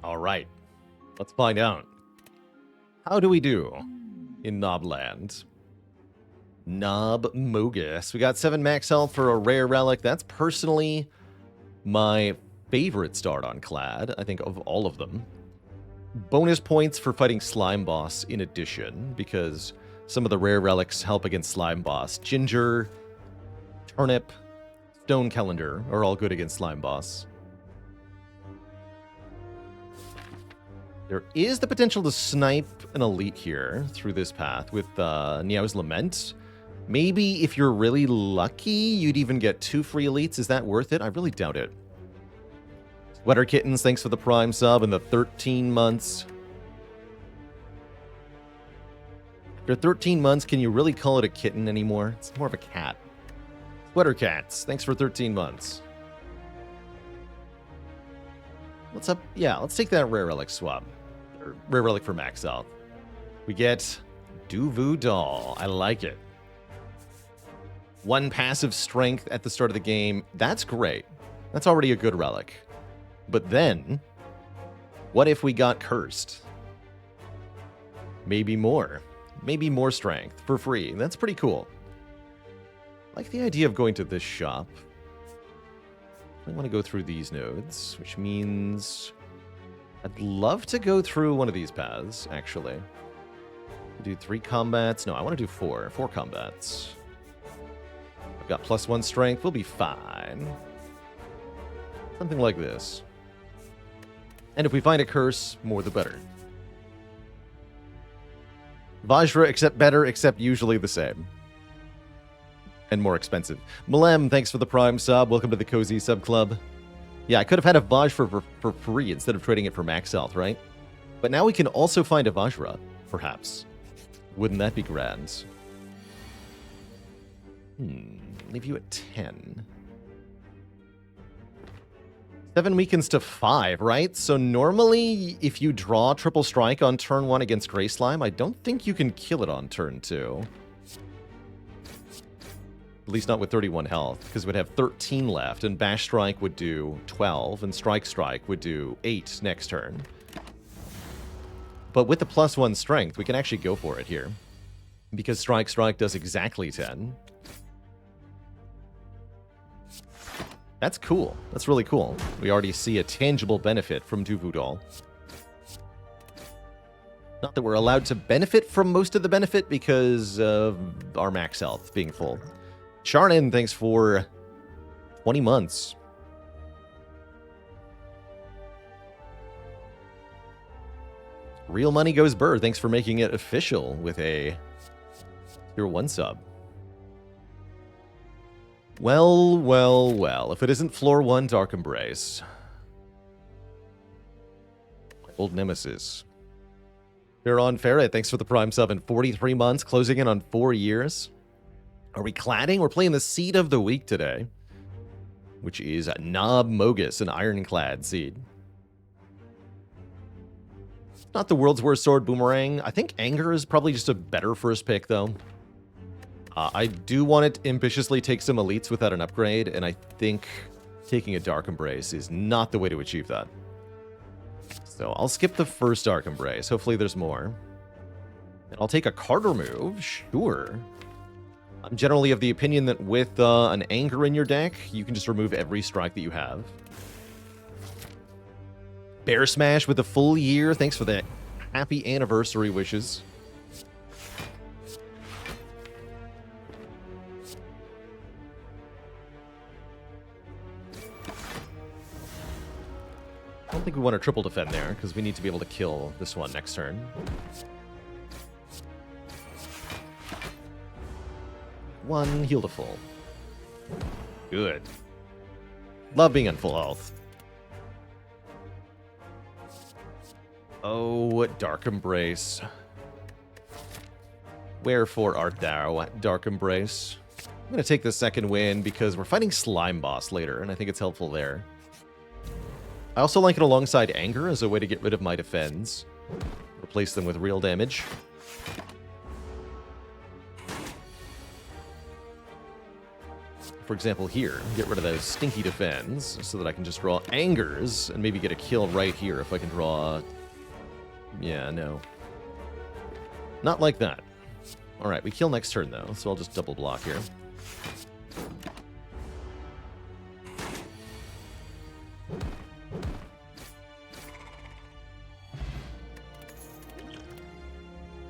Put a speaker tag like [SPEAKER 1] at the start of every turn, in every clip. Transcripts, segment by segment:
[SPEAKER 1] All right, let's find out. How do we do in Nobland? Nob Sus. We got 7 max health for a rare relic. That's personally my favorite start on Clad, I think, of all of them. Bonus points for fighting Slime Boss in addition, because some of the rare relics help against Slime Boss. Ginger, Turnip, Stone Calendar are all good against Slime Boss. There is the potential to snipe an elite here through this path with Niao's Lament. Maybe if you're really lucky, you'd even get 2 free elites. Is that worth it? I really doubt it. Sweater Kittens, thanks for the Prime sub and the 13 months. After 13 months, can you really call it a kitten anymore? It's more of a cat. Sweater Cats, thanks for 13 months. What's up? Yeah, let's take that rare relic swap. Or rare relic for max health. We get Duvu Doll. I like it. 1 passive strength at the start of the game. That's great. That's already a good relic. But then, what if we got cursed? Maybe more. Maybe more strength for free. That's pretty cool. I like the idea of going to this shop. I want to go through these nodes, which means I'd love to go through one of these paths, actually. Do 3 combats. No, I want to do 4. 4 combats. I've got +1 strength. We'll be fine. Something like this. And if we find a curse, more the better. Vajra, except better, except usually the same. And more expensive. Malem, thanks for the Prime sub. Welcome to the Cozy Sub Club. Yeah, I could have had a Vajra for free instead of trading it for max health, right? But now we can also find a Vajra, perhaps. Wouldn't that be grand? Leave you at 10. 7 weakens to 5, right? So normally, if you draw Triple Strike on turn 1 against Grey Slime, I don't think you can kill it on turn 2. At least not with 31 health, because it would have 13 left, and Bash Strike would do 12, and Strike would do 8 next turn. But with the +1 strength, we can actually go for it here. Because Strike does exactly 10. That's cool. That's really cool. We already see a tangible benefit from Duvu Doll. Not that we're allowed to benefit from most of the benefit because of our max health being full. Charnin, thanks for 20 months. Real Money Goes Burr, thanks for making it official with a Tier 1 sub. Well, well, well. If it isn't Floor 1 Dark Embrace. My old nemesis. Baron Ferret, thanks for the Prime sub in 43 months, closing in on 4 years. Are we cladding? We're playing the seed of the week today, which is Nob Sus, an ironclad seed. Not the world's worst sword, Boomerang. I think Anger is probably just a better first pick, though. I do want to ambitiously take some elites without an upgrade, and I think taking a Dark Embrace is not the way to achieve that. So I'll skip the first Dark Embrace. Hopefully there's more. And I'll take a card remove. Sure. I'm generally of the opinion that with an Anger in your deck, you can just remove every strike that you have. Bear Smash with a full year. Thanks for the happy anniversary wishes. I don't think we want to triple defend there, because we need to be able to kill this one next turn. One, heal to full. Good. Love being on full health. Oh, Dark Embrace. Wherefore art thou, Dark Embrace? I'm going to take the second win because we're fighting Slime Boss later, and I think it's helpful there. I also like it alongside Anger as a way to get rid of my defense. Replace them with real damage. For example, here, get rid of those stinky defends so that I can just draw angers and maybe get a kill right here if I can draw... Yeah, no. Not like that. Alright, we kill next turn, though, so I'll just double block here.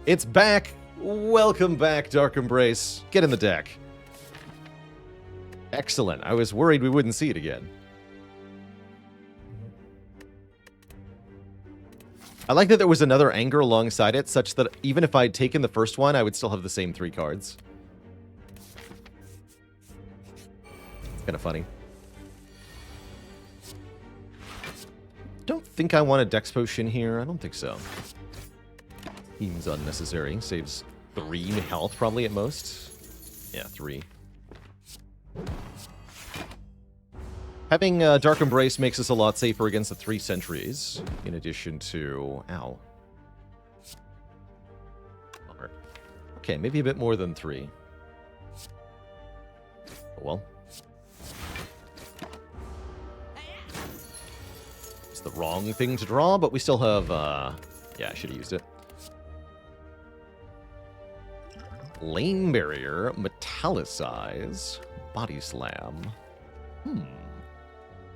[SPEAKER 1] It's back! Welcome back, Dark Embrace. Get in the deck. Excellent. I was worried we wouldn't see it again. I like that there was another anger alongside it, such that even if I'd taken the first one, I would still have the same 3 cards. It's kind of funny. Don't think I want a Dex Potion here. I don't think so. Seems unnecessary. Saves 3 health probably at most. Yeah, 3. Having Dark Embrace makes us a lot safer against the 3 sentries, in addition to... Ow. Bummer. Okay, maybe a bit more than 3. Oh well. It's the wrong thing to draw, but we still have... Yeah, I should have used it. Lane Barrier, Metallicize, Body Slam.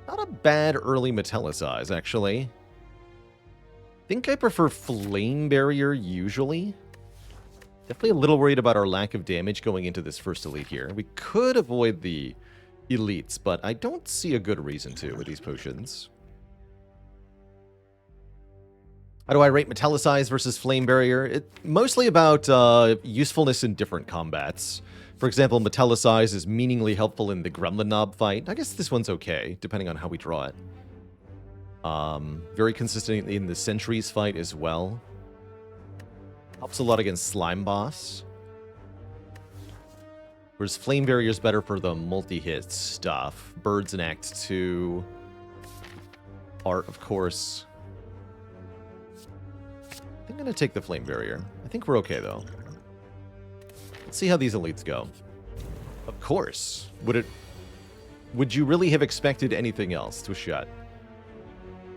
[SPEAKER 1] Not a bad early Metallicize, actually. Think I prefer Flame Barrier usually. Definitely a little worried about our lack of damage going into this first elite here. We could avoid the elites, but I don't see a good reason to with these potions. How do I rate Metallicize versus Flame Barrier? It's mostly about usefulness in different combats. For example, Metallicize is meaningly helpful in the Gremlin Nob fight. I guess this one's okay, depending on how we draw it. Very consistent in the Sentries fight as well. Helps a lot against Slime Boss. Whereas Flame Barrier is better for the multi-hit stuff. Birds in Act 2. Art, of course. I think I'm going to take the Flame Barrier. I think we're okay, though. Let's see how these elites go. Of course. Would you really have expected anything else to shut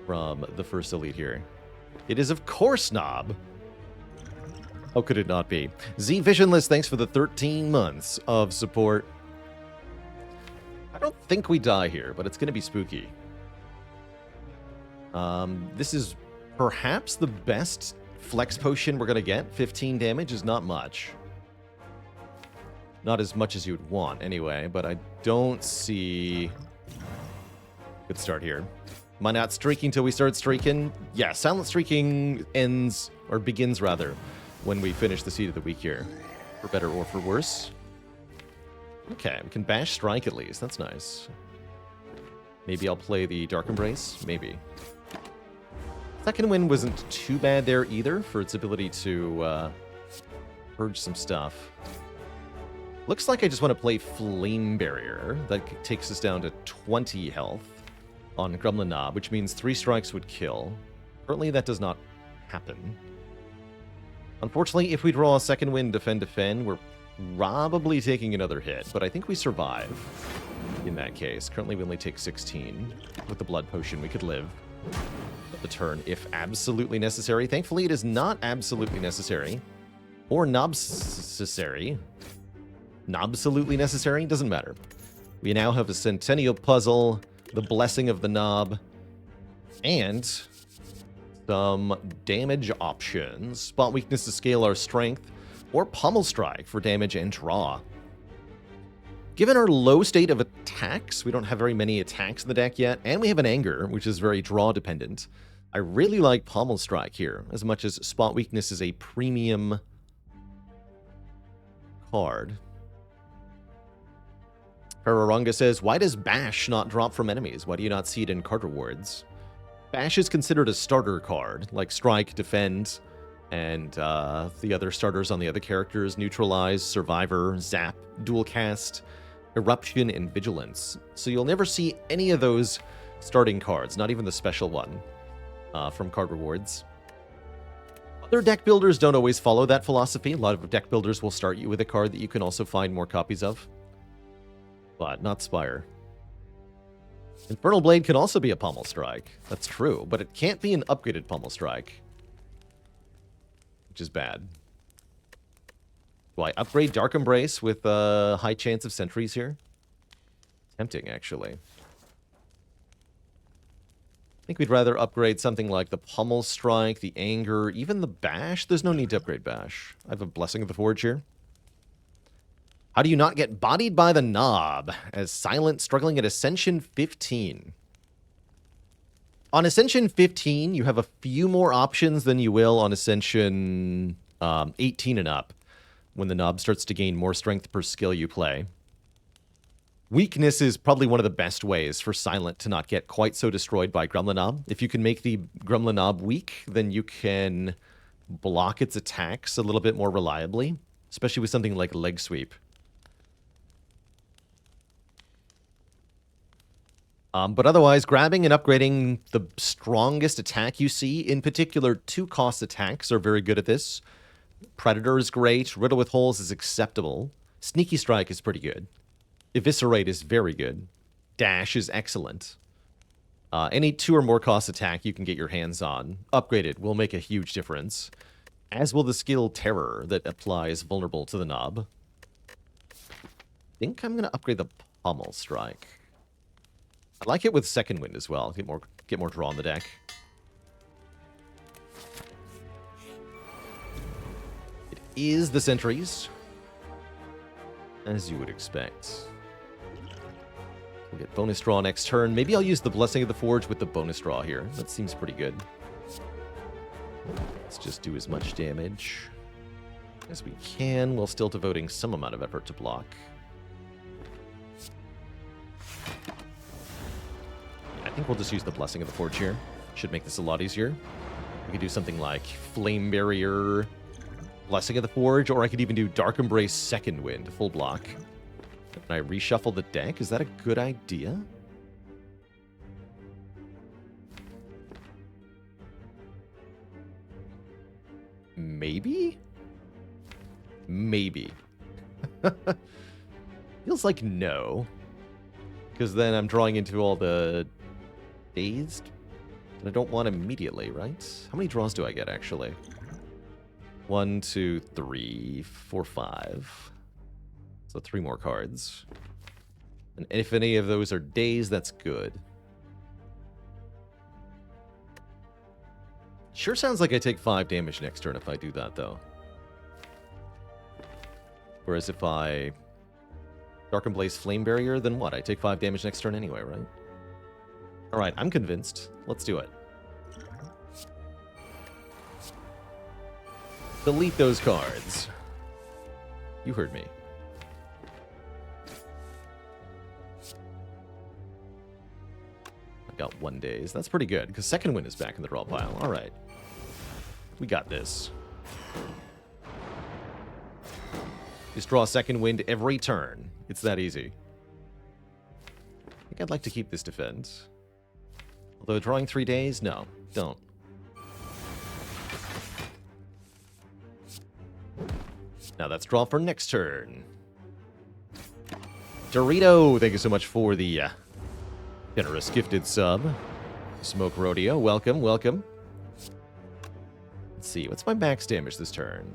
[SPEAKER 1] from the first elite here? It is, of course, Nob. How could it not be? Z Visionless, thanks for the 13 months of support. I don't think we die here, but it's going to be spooky. This is perhaps the best flex potion we're going to get. 15 damage is not much. Not as much as you would want, anyway, but I don't see... Good start here. Am I not streaking till we start streaking? Yeah, silent streaking ends, or begins rather, when we finish the Seed of the Week here. For better or for worse. Okay, we can bash strike at least. That's nice. Maybe I'll play the Dark Embrace? Maybe. Second Wind wasn't too bad there either, for its ability to purge some stuff. Looks like I just want to play Flame Barrier. That takes us down to 20 health on Gremlin Nob, which means 3 strikes would kill. Currently, that does not happen. Unfortunately, if we draw a Second Wind, defend, we're probably taking another hit, but I think we survive in that case. Currently, we only take 16. With the Blood Potion, we could live the turn if absolutely necessary. Thankfully, it is not absolutely necessary. Or nobsessary. Nobsolutely necessary? Doesn't matter. We now have a Centennial Puzzle, the Blessing of the Nob, and some damage options. Spot Weakness to scale our strength, or Pummel Strike for damage and draw. Given our low state of attacks, we don't have very many attacks in the deck yet, and we have an Anger, which is very draw dependent. I really like Pummel Strike here, as much as Spot Weakness is a premium card. Hararanga says, why does Bash not drop from enemies? Why do you not see it in card rewards? Bash is considered a starter card, like Strike, Defend, and the other starters on the other characters, Neutralize, Survivor, Zap, Dual Cast, Eruption, and Vigilance. So you'll never see any of those starting cards, not even the special one, from card rewards. Other deck builders don't always follow that philosophy. A lot of deck builders will start you with a card that you can also find more copies of. but not Spire. Infernal Blade can also be a Pommel Strike. That's true, but it can't be an upgraded Pommel Strike, which is bad. Do I upgrade Dark Embrace with a high chance of sentries here? Tempting, actually. I think we'd rather upgrade something like the Pommel Strike, the Anger, even the Bash. There's no need to upgrade Bash. I have a Blessing of the Forge here. How do you not get bodied by the Nob as Silent struggling at Ascension 15? On Ascension 15, you have a few more options than you will on Ascension 18 and up, when the Nob starts to gain more strength per skill you play. Weakness is probably one of the best ways for Silent to not get quite so destroyed by Gremlin Nob. If you can make the Gremlin Nob weak, then you can block its attacks a little bit more reliably, especially with something like Leg Sweep. But otherwise, grabbing and upgrading the strongest attack you see, in particular 2-cost attacks are very good at this. Predator is great, Riddle with Holes is acceptable, Sneaky Strike is pretty good, Eviscerate is very good, Dash is excellent. Any 2 or more cost attack you can get your hands on, upgraded, will make a huge difference, as will the skill Terror that applies vulnerable to the Nob. I think I'm going to upgrade the Pommel Strike. I like it with Second Wind as well. Get more draw on the deck. It is the sentries, as you would expect. We'll get bonus draw next turn. Maybe I'll use the Blessing of the Forge with the bonus draw here. That seems pretty good. Let's just do as much damage as we can, while still devoting some amount of effort to block. I think we'll just use the Blessing of the Forge here. Should make this a lot easier. We could do something like Flame Barrier, Blessing of the Forge, or I could even do Dark Embrace Second Wind, full block. Can I reshuffle the deck? Is that a good idea? Maybe? Maybe. Feels like no. Because then I'm drawing into all the dazed that I don't want immediately, right? How many draws do I get, actually? 1, 2, 3, 4, 5. So 3 more cards. And if any of those are dazed, that's good. Sure sounds like I take 5 damage next turn if I do that, though. Whereas if I Dark and Blaze Flame Barrier, then what? I take 5 damage next turn anyway, right? Alright, I'm convinced. Let's do it. Delete those cards. You heard me. I got 1 daze. That's pretty good, because Second Wind is back in the draw pile. Alright. We got this. Just draw Second Wind every turn. It's that easy. I think I'd like to keep this defend. Although drawing 3 days? No, don't. Now that's draw for next turn. Dorito, thank you so much for the generous gifted sub. Smoke Rodeo, welcome, welcome. Let's see, what's my max damage this turn?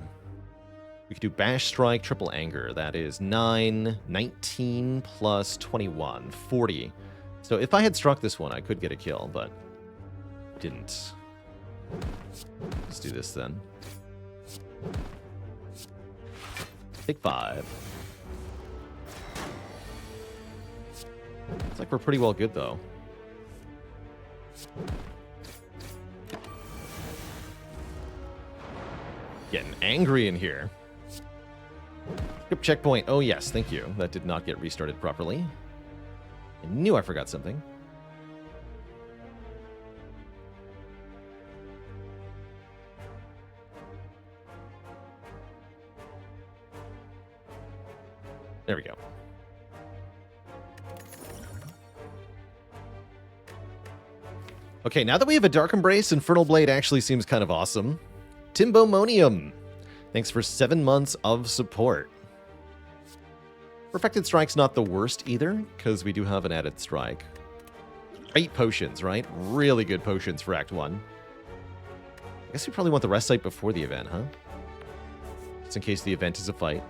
[SPEAKER 1] We could do Bash Strike, Triple Anger. That is 9, 19 plus 21, 40. So if I had struck this one, I could get a kill, but didn't. Let's do this then. Take 5. Looks like we're pretty well good, though. Getting angry in here. Skip checkpoint. Oh, yes, thank you. That did not get restarted properly. I knew I forgot something. There we go. Okay, now that we have a Dark Embrace, Infernal Blade actually seems kind of awesome. Timbomonium, thanks for 7 months of support. Perfected Strike's not the worst either, because we do have an added strike. 8 potions, right? Really good potions for Act 1. I guess we probably want the rest site before the event, huh? Just in case the event is a fight.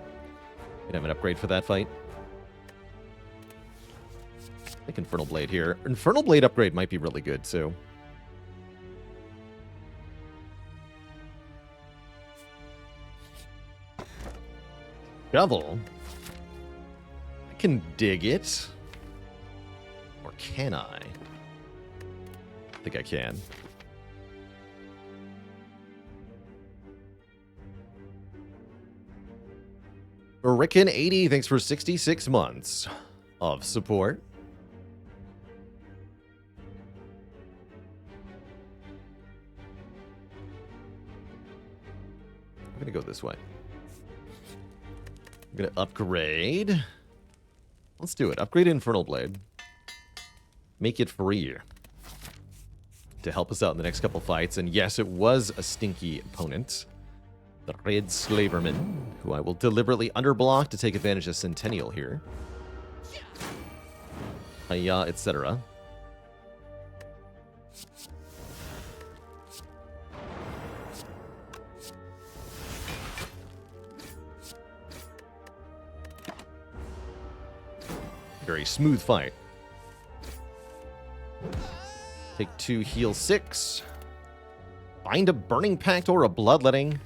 [SPEAKER 1] We'd have an upgrade for that fight. I think Infernal Blade here. Infernal Blade upgrade might be really good, too. Shovel. I can dig it. Or can I? I think I can. Rickon80, thanks for 66 months of support. I'm going to go this way. I'm going to upgrade. Let's do it. Upgrade Infernal Blade. Make it free to help us out in the next couple fights. And yes, it was a stinky opponent. The Red Slaverman, who I will deliberately underblock to take advantage of Centennial here. Hiya, etc. Very smooth fight. Take 2, heal 6. Find a Burning Pact or a Bloodletting.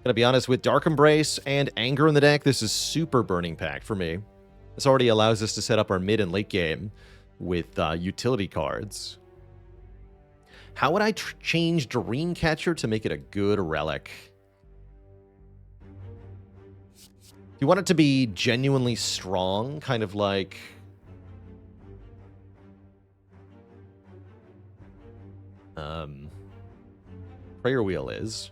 [SPEAKER 1] Gonna be honest, with Dark Embrace and Anger in the deck, this is super Burning Pact for me. This already allows us to set up our mid and late game with utility cards. How would I change Dreamcatcher to make it a good relic? You want it to be genuinely strong, kind of like... Prayer Wheel is.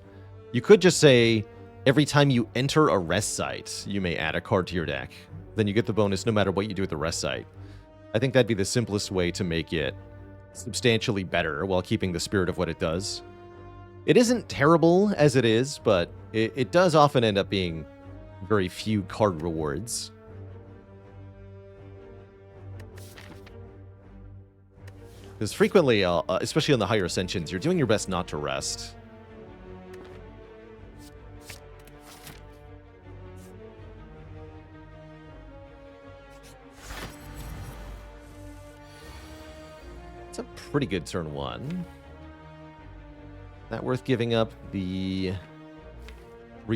[SPEAKER 1] You could just say, every time you enter a rest site, you may add a card to your deck. Then you get the bonus no matter what you do at the rest site. I think that'd be the simplest way to make it substantially better while keeping the spirit of what it does. It isn't terrible as it is, but it does often end up being very few card rewards. Because frequently, especially on the higher ascensions, you're doing your best not to rest. It's a pretty good turn 1. Not worth giving up the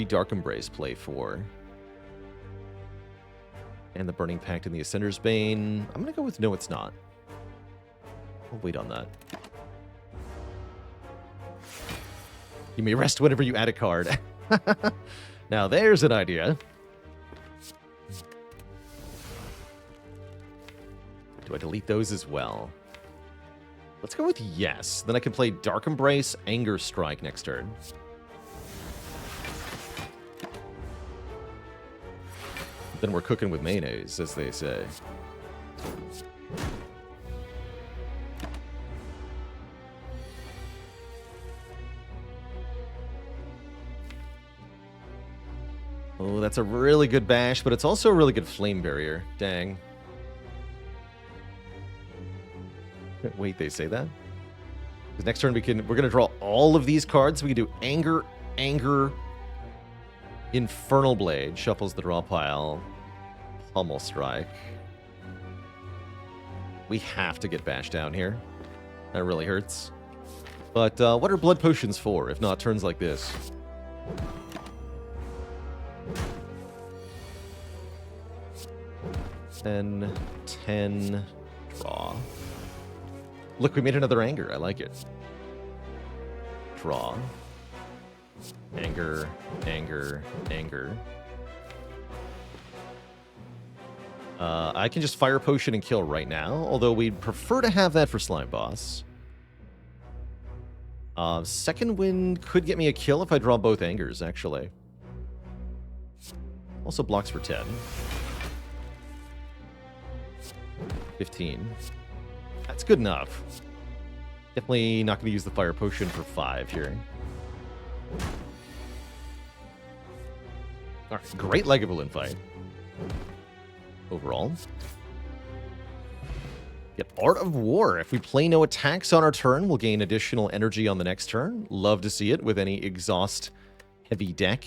[SPEAKER 1] Dark Embrace play for. And the Burning Pact and the Ascender's Bane. I'm going to go with no, it's not. I'll wait on that. You may rest whenever you add a card. Now there's an idea. Do I delete those as well? Let's go with yes. Then I can play Dark Embrace, Anger Strike next turn. Then we're cooking with mayonnaise, as they say. Oh, that's a really good bash, but it's also a really good flame barrier. Dang. Wait, they say that? Because next turn we're gonna draw all of these cards. We can do Anger, Anger, Infernal Blade, shuffles the draw pile, Pummel Strike. We have to get bashed down here. That really hurts. But what are blood potions for, if not turns like this? Ten, draw. Look, we made another Anger. I like it. Draw. Anger, Anger, Anger. I can just Fire Potion and kill right now, although we'd prefer to have that for Slime Boss. Second Wind could get me a kill if I draw both Angers, actually. Also blocks for 10. 15. That's good enough. Definitely not going to use the Fire Potion for 5 here. Alright, great Lagavulin fight. overall. Get Art of War. If we play no attacks on our turn, we'll gain additional energy on the next turn. Love to see it with any exhaust-heavy deck.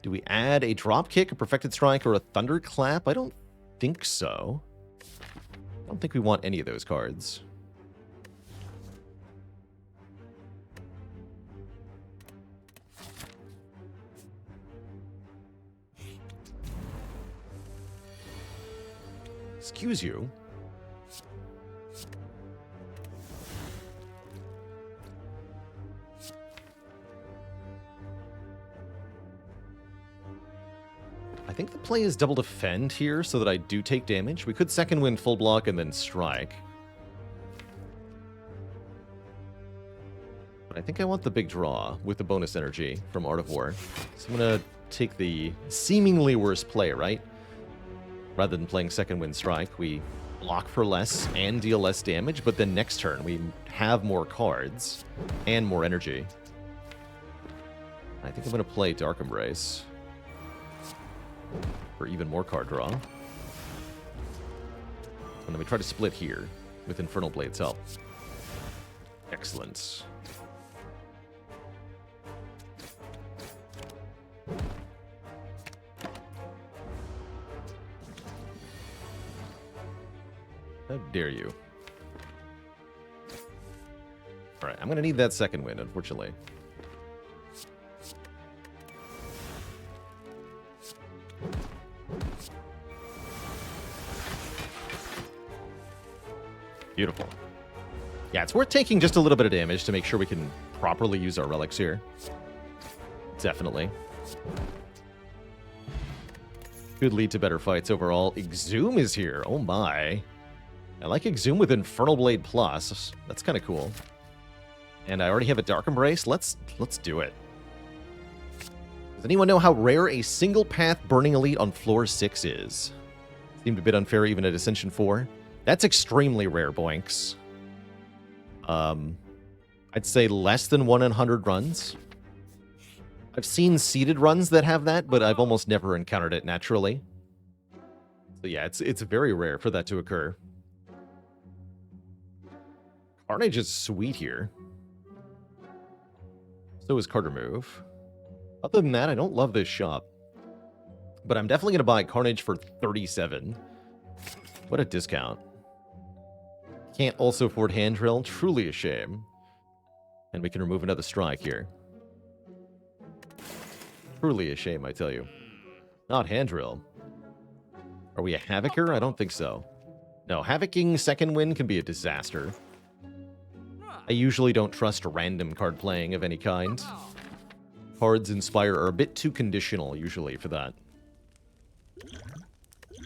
[SPEAKER 1] Do we add a Dropkick, a Perfected Strike, or a Thunderclap? I don't think so. I don't think we want any of those cards. Excuse you. I think the play is double defend here so that I do take damage. We could second wind full block and then strike. But I think I want the big draw with the bonus energy from Art of War. So I'm going to take the seemingly worst play, right? Rather than playing second wind strike, we block for less and deal less damage, but then next turn we have more cards and more energy. I think I'm going to play Dark Embrace for even more card draw. And then we try to split here with Infernal Blade's help. Excellent. How dare you? Alright, I'm going to need that second wind, unfortunately. Beautiful. Yeah, it's worth taking just a little bit of damage to make sure we can properly use our relics here. Definitely. Could lead to better fights overall. Exhume is here. Oh my. I like Exhume with Infernal Blade Plus. That's kind of cool. And I already have a Dark Embrace. Let's do it. Does anyone know how rare a single path Burning Elite on floor 6 is? Seemed a bit unfair even at Ascension 4. That's extremely rare, Boinks. I'd say less than 1 in 100 runs. I've seen seeded runs that have that, but I've almost never encountered it naturally. So yeah, it's very rare for that to occur. Carnage is sweet here. So is Carter Move. Other than that, I don't love this shop. But I'm definitely going to buy Carnage for 37. What a discount. Can't also afford Hand Drill. Truly a shame. And we can remove another strike here. Truly a shame, I tell you. Not Hand Drill. Are we a Havocer? I don't think so. No, Havocing second win can be a disaster. I usually don't trust random card playing of any kind. Cards in Spire are a bit too conditional, usually, for that.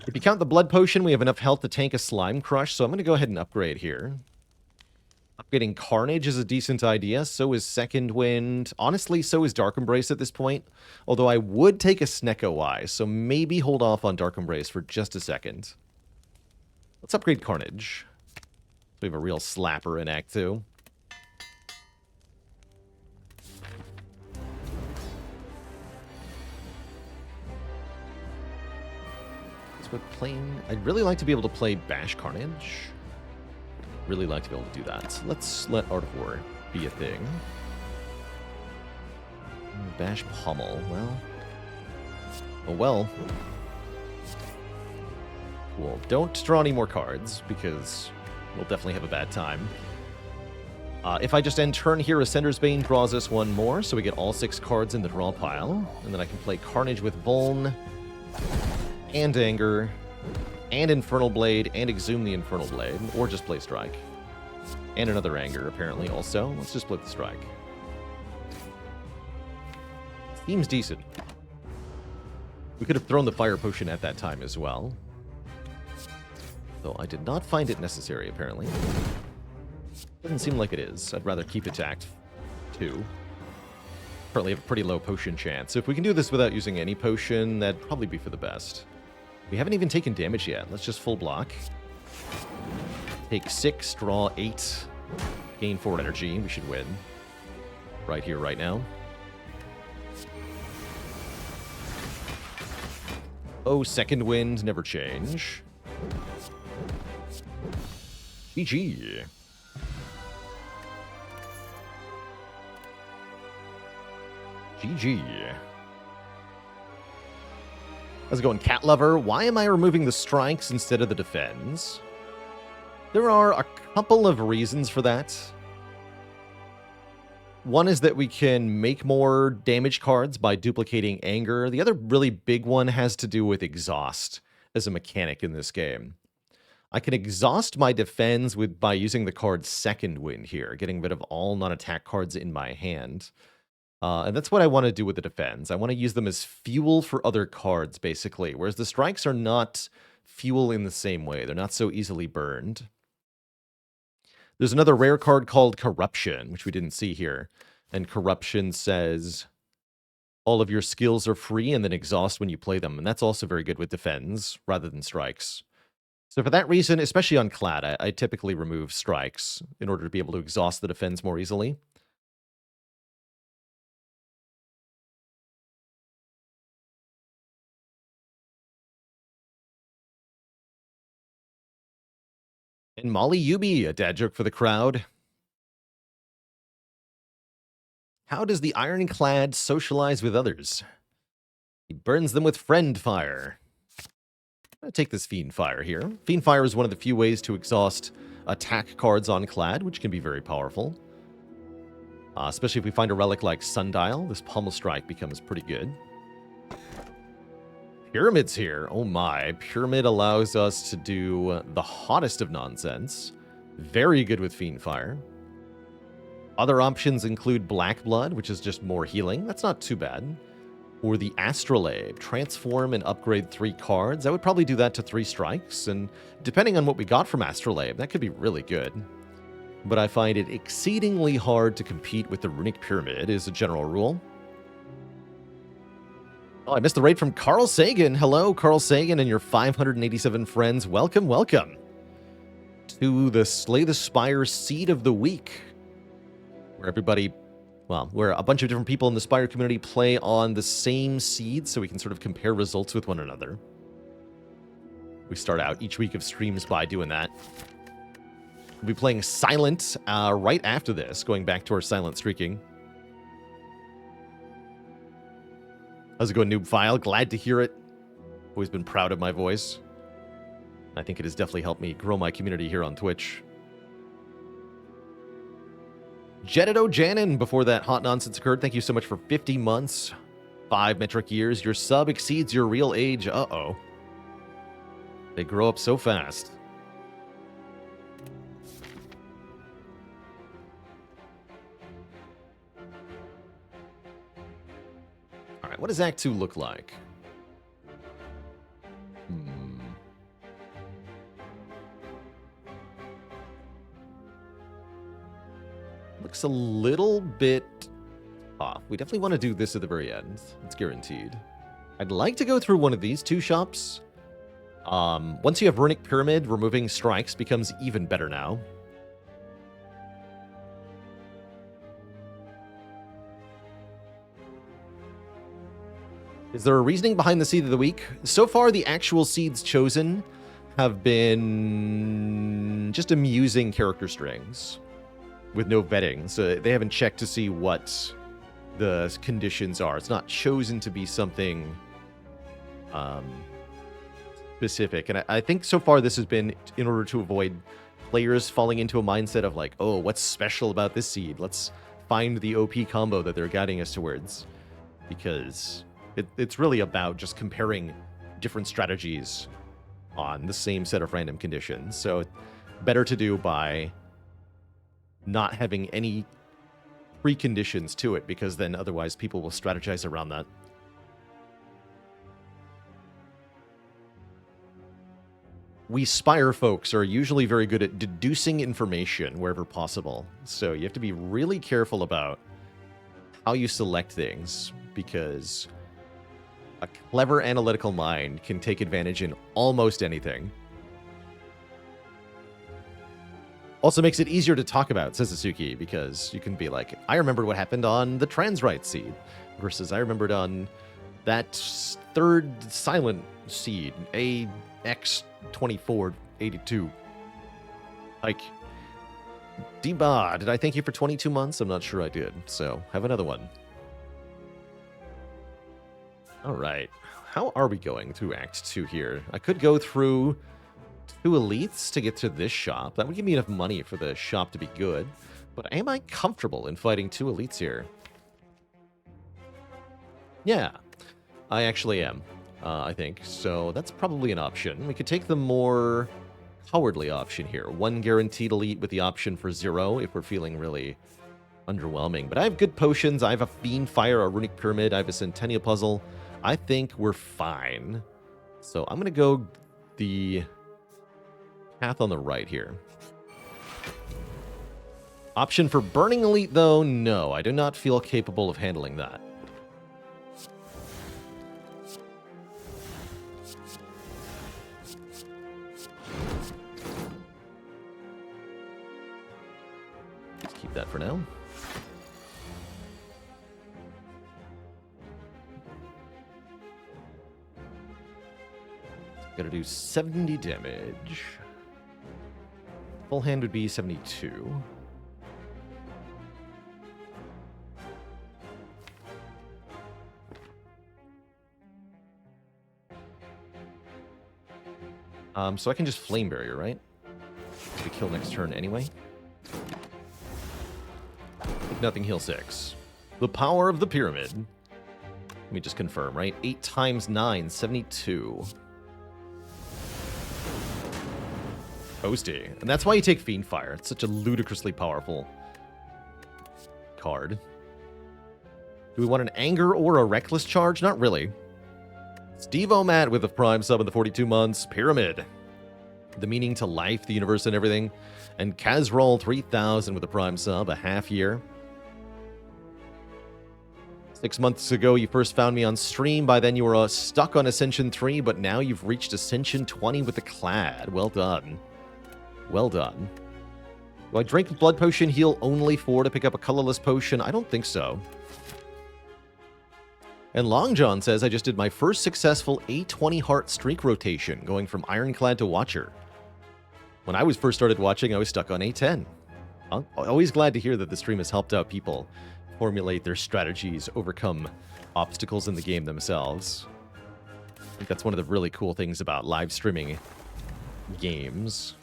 [SPEAKER 1] If you count the Blood Potion, we have enough health to tank a Slime Crush, so I'm going to go ahead and upgrade here. Upgrading Carnage is a decent idea, so is Second Wind. Honestly, so is Dark Embrace at this point, although I would take a Snecko Eye, so maybe hold off on Dark Embrace for just a second. Let's upgrade Carnage. We have a real slapper in Act 2. I'd really like to be able to play Bash Carnage. Really like to be able to do that. So let's let Art of War be a thing. Bash Pummel. Well. Oh well. Cool. Don't draw any more cards, because we'll definitely have a bad time. If I just end turn here, Ascender's Bane draws us one more, so we get all 6 cards in the draw pile. And then I can play Carnage with Vuln. And Anger, and Infernal Blade, and Exhume the Infernal Blade, or just play Strike. And another Anger, apparently, also. Let's just split the Strike. Seems decent. We could have thrown the Fire Potion at that time as well. Though I did not find it necessary, apparently. Doesn't seem like it is. I'd rather keep it to Act 2. Currently have a pretty low potion chance. So if we can do this without using any potion, that'd probably be for the best. We haven't even taken damage yet. Let's just full block. Take 6, draw 8, gain 4 energy. We should win. Right here, right now. Oh, second wind, never change. GG. GG. How's it going, Cat Lover? Why am I removing the strikes instead of the defends? There are a couple of reasons for that. One is that we can make more damage cards by duplicating anger. The other really big one has to do with exhaust as a mechanic in this game. I can exhaust my defense by using the card Second Wind here, getting rid of all non-attack cards in my hand. And that's what I want to do with the defense. I want to use them as fuel for other cards, basically, whereas the strikes are not fuel in the same way. They're not so easily burned. There's another rare card called Corruption, which we didn't see here. And Corruption says all of your skills are free and then exhaust when you play them. And that's also very good with defense rather than strikes. So for that reason, especially on Clad, I typically remove strikes in order to be able to exhaust the defense more easily. And Molly Yubi, a dad joke for the crowd. How does the Ironclad socialize with others? He burns them with friend fire. I'm going to take this Fiend Fire here. Fiend Fire is one of the few ways to exhaust attack cards on Clad, which can be very powerful. Especially if we find a relic like Sundial, this Pummel Strike becomes pretty good. Pyramid's here. Oh my. Pyramid allows us to do the hottest of nonsense. Very good with Fiend Fire. Other options include Black Blood, which is just more healing. That's not too bad. Or the Astrolabe. Transform and upgrade 3 cards. I would probably do that to 3 strikes. And depending on what we got from Astrolabe, that could be really good. But I find it exceedingly hard to compete with the Runic Pyramid, is a general rule. Oh, I missed the raid from Carl Sagan. Hello, Carl Sagan and your 587 friends. Welcome, welcome to the Slay the Spire Seed of the Week, where everybody, well, where a bunch of different people in the Spire community play on the same seed so we can sort of compare results with one another. We start out each week of streams by doing that. We'll be playing Silent right after this, going back to our Silent streaking. How's it going, Noob File? Glad to hear it. Always been proud of my voice. I think it has definitely helped me grow my community here on Twitch. Jedido Janin, before that hot nonsense occurred, thank you so much for 50 months, 5 metric years. Your sub exceeds your real age. Uh-oh. They grow up so fast. Alright, what does Act 2 look like? Looks a little bit off. We definitely want to do this at the very end. It's guaranteed. I'd like to go through one of these 2 shops. Once you have Runic Pyramid, removing strikes becomes even better now. Is there a reasoning behind the seed of the week? So far, the actual seeds chosen have been just amusing character strings with no vetting. So they haven't checked to see what the conditions are. It's not chosen to be something specific. And I think so far this has been in order to avoid players falling into a mindset of like, oh, what's special about this seed? Let's find the OP combo that they're guiding us towards. Because it's really about just comparing different strategies on the same set of random conditions. So better to do by not having any preconditions to it, because then otherwise people will strategize around that. We Spire folks are usually very good at deducing information wherever possible. So you have to be really careful about how you select things, because a clever analytical mind can take advantage in almost anything. Also makes it easier to talk about, says Asuki, because you can be like, I remembered what happened on the trans right seed, versus I remembered on that third silent seed, AX2482. Like, Deba, did I thank you for 22 months? I'm not sure I did, so have another one. All right. How are we going through Act 2 here? I could go through 2 elites to get to this shop. That would give me enough money for the shop to be good. But am I comfortable in fighting 2 elites here? Yeah, I actually am, I think. So that's probably an option. We could take the more cowardly option here. 1 guaranteed elite with the option for 0 if we're feeling really underwhelming. But I have good potions. I have a Fiend Fire, a Runic Pyramid. I have a Centennial Puzzle. I think we're fine. So I'm going to go the path on the right here. Option for Burning Elite, though, no. I do not feel capable of handling that. Let's keep that for now. Gotta do 70 damage. Full hand would be 72. So I can just Flame Barrier, right? We kill next turn anyway. Nothing, heal 6. The power of the pyramid. Let me just confirm, right? 8 times 9, 72. Toasty. And that's why you take Fiend Fire. It's such a ludicrously powerful card. Do we want an Anger or a Reckless Charge? Not really. Steve O'Mat with a Prime sub in the 42 months. Pyramid. The meaning to life, the universe, and everything. And Kazroll 3000 with a Prime sub, a half year. 6 months ago, you first found me on stream. By then, you were stuck on Ascension 3, but now you've reached Ascension 20 with the Clad. Well done. Well done. Do I drink Blood Potion, heal only 4 to pick up a colorless potion? I don't think so. And Long John says, I just did my first successful A20 heart streak rotation, going from Ironclad to Watcher. When I was first started watching, I was stuck on A10. I'm always glad to hear that the stream has helped out people formulate their strategies, overcome obstacles in the game themselves. I think that's one of the really cool things about live streaming games.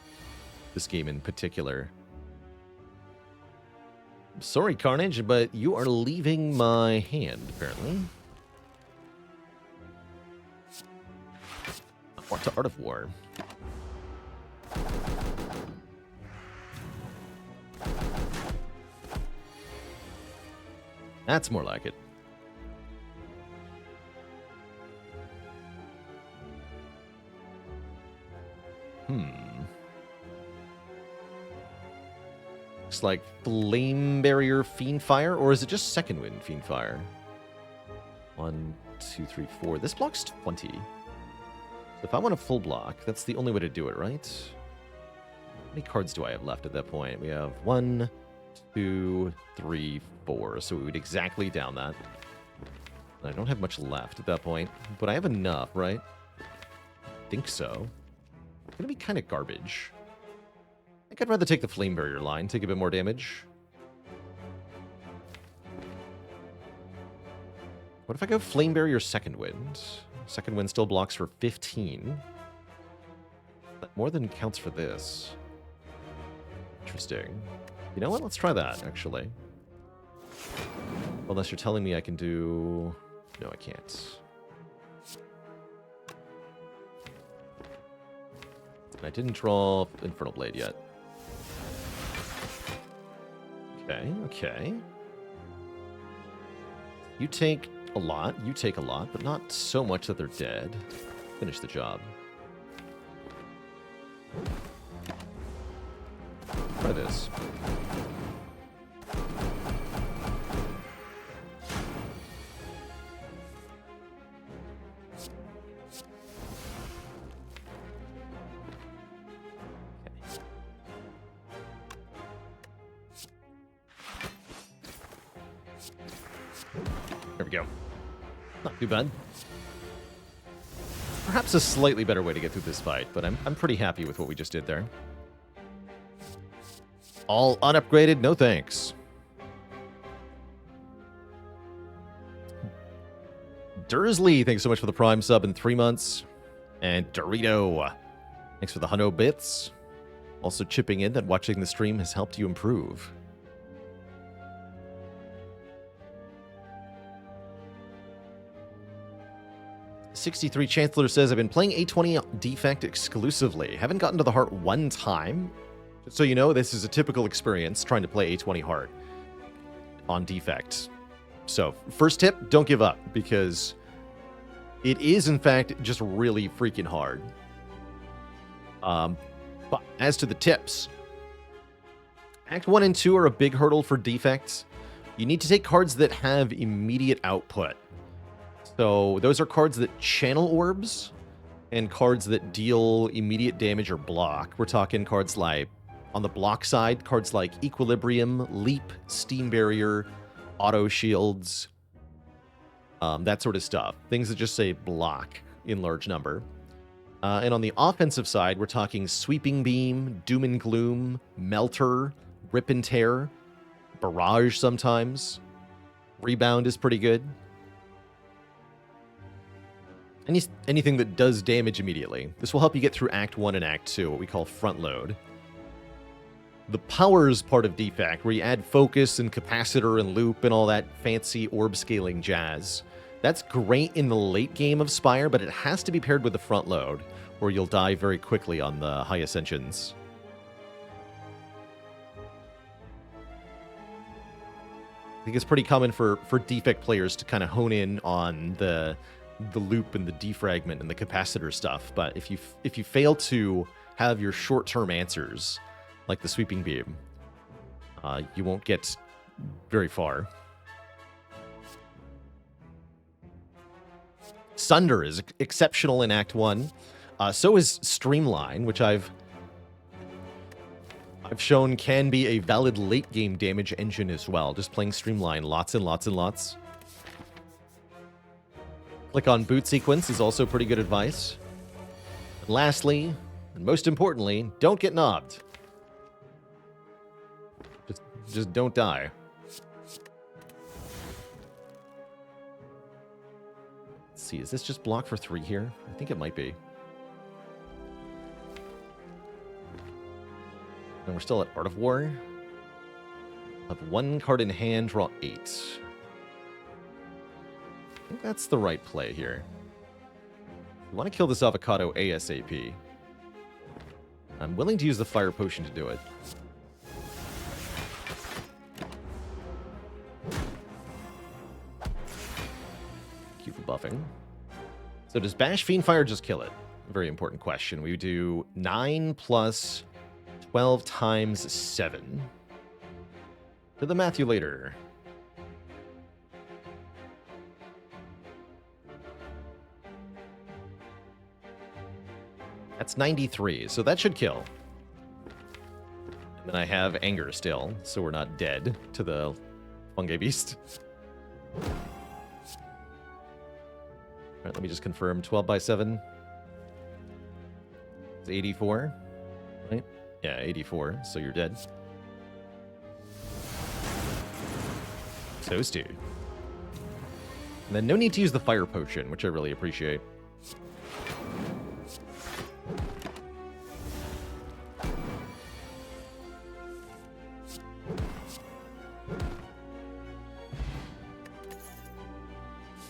[SPEAKER 1] This game in particular. Sorry, Carnage, but you are leaving my hand, apparently. What to Art of War? That's more like it. Looks like Flame Barrier Fiend Fire, or is it just Second Wind Fiend Fire? 1, 2, 3, 4. This blocks 20. So if I want a full block, that's the only way to do it, right? How many cards do I have left at that point? We have 1, 2, 3, 4. So we would exactly down that. I don't have much left at that point, but I have enough, right? I think so. It's going to be kind of garbage. I think I'd rather take the Flame Barrier line, take a bit more damage. What if I go Flame Barrier Second Wind? Second Wind still blocks for 15. That more than counts for this. Interesting. You know what? Let's try that, actually. Unless you're telling me I can do... No, I can't. I didn't draw Infernal Blade yet. Okay, okay. You take a lot, you take a lot, but not so much that they're dead. Finish the job. Try this. There we go. Not too bad. Perhaps a slightly better way to get through this fight, but I'm pretty happy with what we just did there. All unupgraded, no thanks. Dursley, thanks so much for the Prime sub in 3 months. And Dorito, thanks for the 100 bits. Also chipping in that watching the stream has helped you improve. '63 Chancellor says, I've been playing A20 Defect exclusively. Haven't gotten to the heart one time. So you know, this is a typical experience trying to play A20 Heart on Defect. So, first tip, don't give up, because it is, in fact, just really freaking hard. But as to the tips, Act 1 and 2 are a big hurdle for Defects. You need to take cards that have immediate output. So those are cards that channel orbs and cards that deal immediate damage or block. We're talking cards like, on the block side, cards like Equilibrium, Leap, Steam Barrier, Auto Shields, that sort of stuff. Things that just say block in large number. And on the offensive side, we're talking Sweeping Beam, Doom and Gloom, Melter, Rip and Tear, Barrage sometimes. Rebound is pretty good. Anything that does damage immediately. This will help you get through Act 1 and Act 2, what we call front load. The powers part of Defect, where you add focus and capacitor and loop and all that fancy orb scaling jazz. That's great in the late game of Spire, but it has to be paired with the front load, or you'll die very quickly on the high ascensions. I think it's pretty common for Defect players to kind of hone in on the loop and the defragment and the capacitor stuff, but if you fail to have your short-term answers, like the Sweeping Beam, you won't get very far. Sunder is exceptional in Act 1. So is Streamline, which I've shown can be a valid late-game damage engine as well. Just playing Streamline lots and lots and lots. Click on Boot Sequence is also pretty good advice. And lastly, and most importantly, don't get nobbed. Just don't die. Let's see, is this just block for 3 here? I think it might be. And we're still at Art of War. Have 1 card in hand, draw 8. I think that's the right play here. We want to kill this avocado ASAP. I'm willing to use the fire potion to do it. Keep for buffing. So does Bash Fiendfire just kill it? Very important question. We do 9 plus 12 times 7. To the math you later. That's 93, so that should kill. And then I have Anger still, so we're not dead to the Fungi Beast. Alright, let me just confirm. 12 by 7. It's 84, right? Yeah, 84, so you're dead. Toasty. And then no need to use the fire potion, which I really appreciate.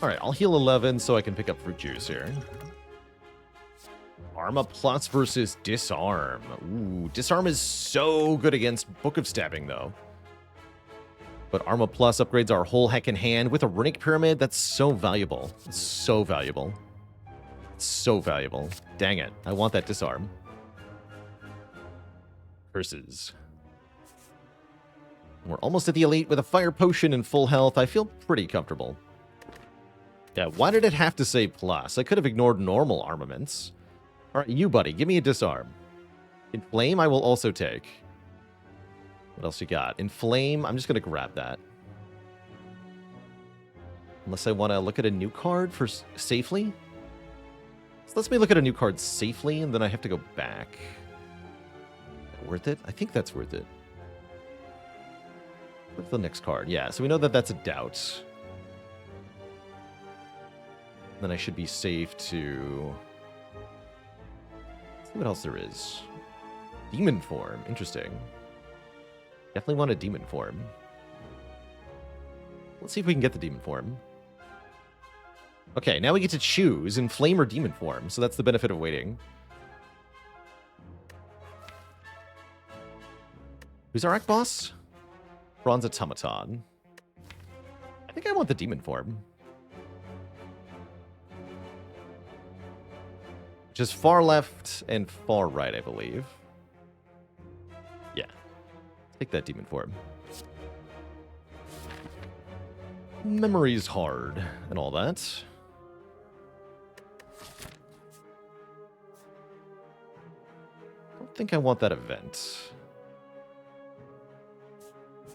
[SPEAKER 1] Alright, I'll heal 11 so I can pick up Fruit Juice here. Arma Plus versus Disarm. Ooh, Disarm is so good against Book of Stabbing, though. But Arma Plus upgrades our whole heckin' hand with a Runic Pyramid. That's so valuable. It's so valuable. It's so valuable. Dang it. I want that Disarm. Curses. We're almost at the Elite with a Fire Potion and full health. I feel pretty comfortable. Yeah, why did it have to say plus? I could have ignored normal armaments. All right, you, buddy, give me a Disarm. Inflame, I will also take. What else you got? Inflame, I'm just going to grab that. Unless I want to look at a new card for safely. So let's me look at a new card safely, and then I have to go back. Worth it? I think that's worth it. What's the next card? Yeah, so we know that that's a doubt. Then I should be safe to... Let's see what else there is. Demon form. Interesting. Definitely want a demon form. Let's see if we can get the demon form. Okay, now we get to choose in flame or demon form, so that's the benefit of waiting. Who's our boss? Bronze Automaton. I think I want the demon form. Which is far left and far right, I believe. Yeah. Take that demon form. Memory's hard and all that. I don't think I want that event.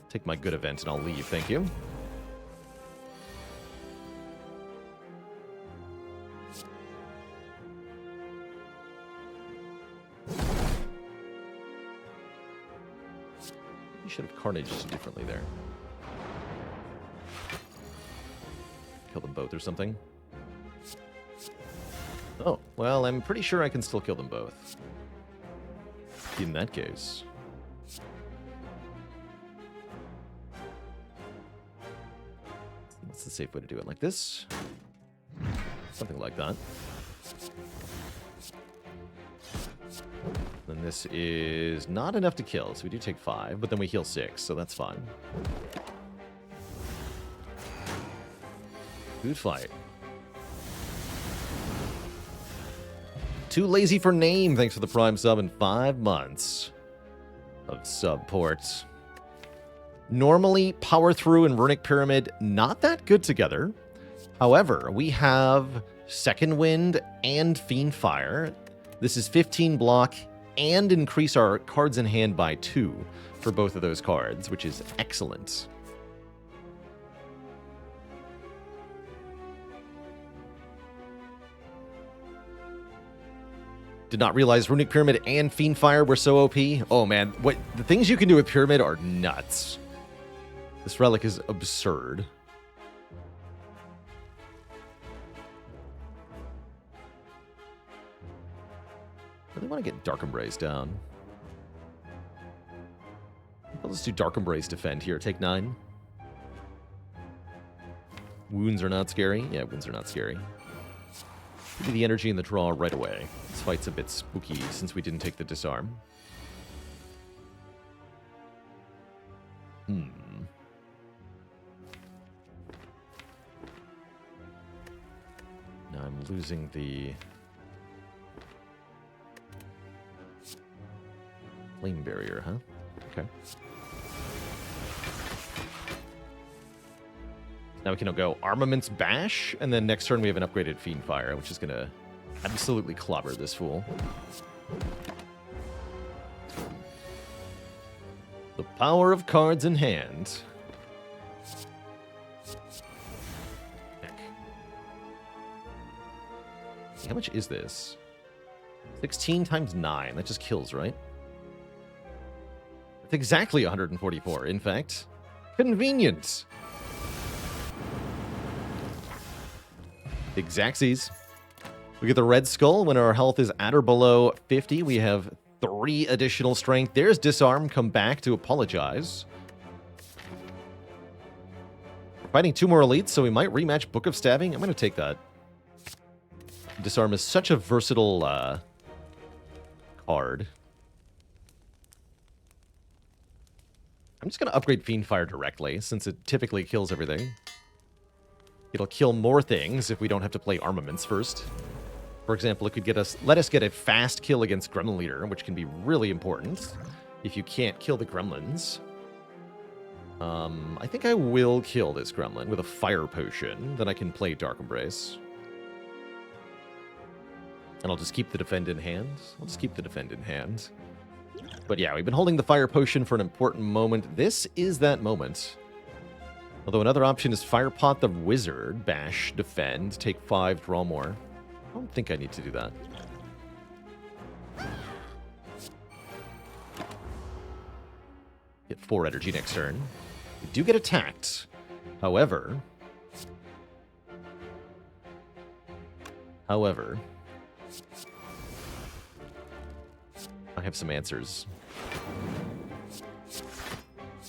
[SPEAKER 1] Take my good event and I'll leave, thank you. You should have carnaged differently there. Kill them both or something. Oh, well, I'm pretty sure I can still kill them both. In that case. What's the safe way to do it? Like this? Something like that. Then this is not enough to kill, so we do take 5, but then we heal 6, so that's fine. Good fight. Too lazy for name, thanks for the Prime sub in 5 months of support. Normally, Power Through and Runic Pyramid, not that good together. However, we have Second Wind and Fiend Fire. This is 15 block and increase our cards in hand by 2 for both of those cards, which is excellent. Did not realize Runic Pyramid and Fiend Fire were so OP. Oh man, what the things you can do with Pyramid are nuts. This relic is absurd. I really want to get Dark Embrace down. Well, let's do Dark Embrace defend here. Take 9. Wounds are not scary. Yeah, wounds are not scary. Give me the energy and the draw right away. This fight's a bit spooky since we didn't take the disarm. Now I'm losing the flame barrier, huh? Okay. Now we can go Armaments Bash, and then next turn we have an upgraded Fiend Fire, which is going to absolutely clobber this fool. The power of cards in hand. Heck. How much is this? 16 times 9. That just kills, right? It's exactly 144, in fact. Convenient. Exactsies. We get the Red Skull when our health is at or below 50. We have 3 additional strength. There's Disarm. Come back to apologize. We're fighting 2 more elites, so we might rematch Book of Stabbing. I'm going to take that. Disarm is such a versatile card. I'm just going to upgrade Fiend Fire directly, since it typically kills everything. It'll kill more things if we don't have to play armaments first. For example, it could let us get a fast kill against Gremlin Leader, which can be really important if you can't kill the gremlins. I think I will kill this gremlin with a fire potion. Then I can play Dark Embrace. And I'll just keep the defend in hand. I'll just keep the defend in hand. But yeah, we've been holding the fire potion for an important moment. This is that moment. Although another option is Firepot the Wizard, bash, defend, take 5, draw more. don't think I need to do that. Get 4 energy next turn. We do get attacked. However, I have some answers.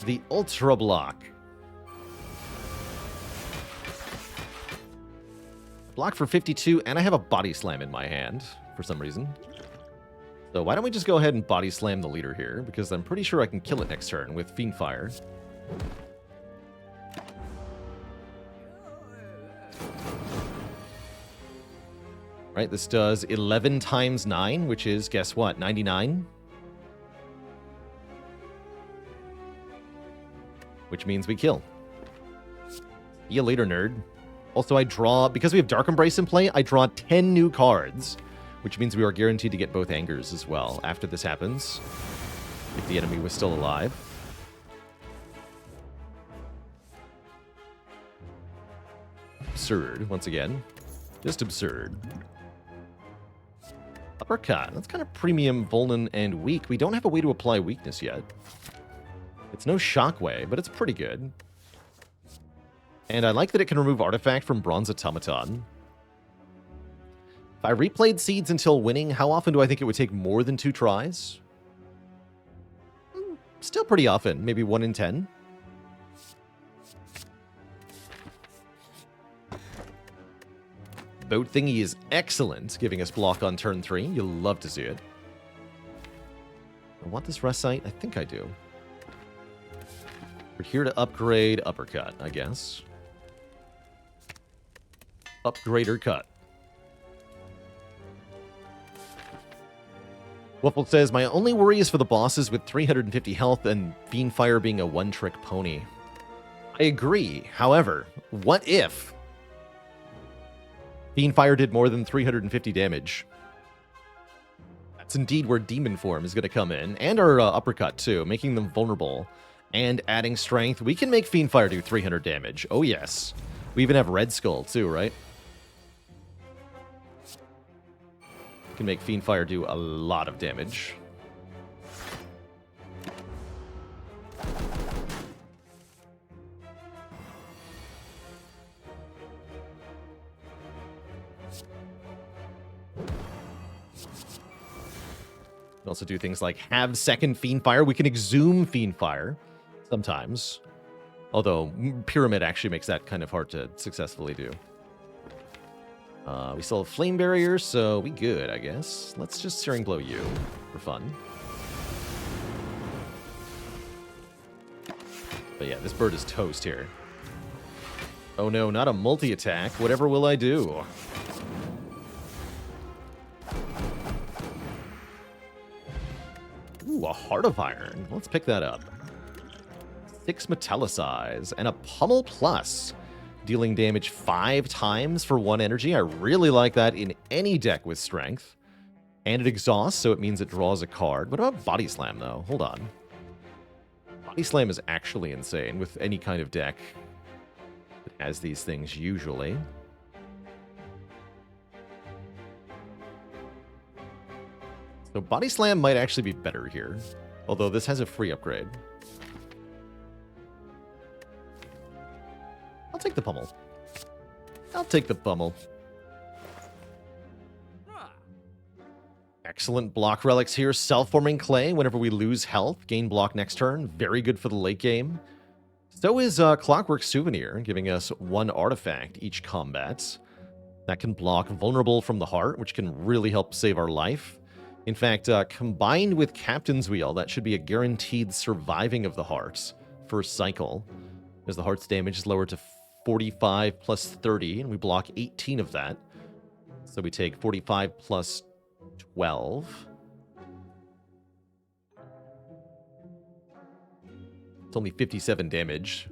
[SPEAKER 1] The Ultra Block. Block for 52, and I have a Body Slam in my hand for some reason. So why don't we just go ahead and Body Slam the leader here, because I'm pretty sure I can kill it next turn with Fiend Fire. Right, this does 11 times 9, which is, guess what, 99? Which means we kill. See you later, nerd. Also, I draw, because we have Dark Embrace in play, I draw 10 new cards, which means we are guaranteed to get both Angers as well after this happens, if the enemy was still alive. Absurd, once again. Just absurd. Uppercut. That's kind of premium, Vulnan, and weak. We don't have a way to apply weakness yet. It's no Shockwave, but it's pretty good. And I like that it can remove Artifact from Bronze Automaton. If I replayed Seeds until winning, how often do I think it would take more than 2 tries? Still pretty often. Maybe 1 in 10. Boat Thingy is excellent, giving us block on turn 3. You'll love to see it. I want this rest site? I think I do. We're here to upgrade Uppercut, I guess. Upgrade or cut. Waffle says, my only worry is for the bosses with 350 health and Fiend Fire being a one-trick pony. I agree. However, what if Fiend Fire did more than 350 damage? That's indeed where Demon Form is going to come in, and our Uppercut too, making them vulnerable and adding strength. We can make Fiend Fire do 300 damage. Oh yes. We even have Red Skull too, right? Can make Fiend Fire do a lot of damage. We also do things like have second Fiend Fire. We can exhume Fiend Fire sometimes. Although Pyramid actually makes that kind of hard to successfully do. We still have Flame Barrier, so we good, I guess. Let's just Searing Blow you for fun. But yeah, this bird is toast here. Oh no, not a multi-attack. Whatever will I do? Ooh, a Heart of Iron. Let's pick that up. 6 Metallicize and a Pummel Plus. Dealing damage 5 times for 1 energy. I really like that in any deck with strength. And it exhausts, so it means it draws a card. What about Body Slam, though? Hold on. Body Slam is actually insane with any kind of deck that has these things usually. So Body Slam might actually be better here. Although this has a free upgrade. I'll take the Pummel. I'll take the Pummel. Excellent block relics here. Self-forming Clay. Whenever we lose health, gain block next turn. Very good for the late game. So is Clockwork Souvenir, giving us 1 artifact each combat. That can block Vulnerable from the Heart, which can really help save our life. In fact, combined with Captain's Wheel, that should be a guaranteed surviving of the Heart first cycle, as the Heart's damage is lowered to 45 plus 30, and we block 18 of that. So we take 45 plus 12. It's only 57 damage.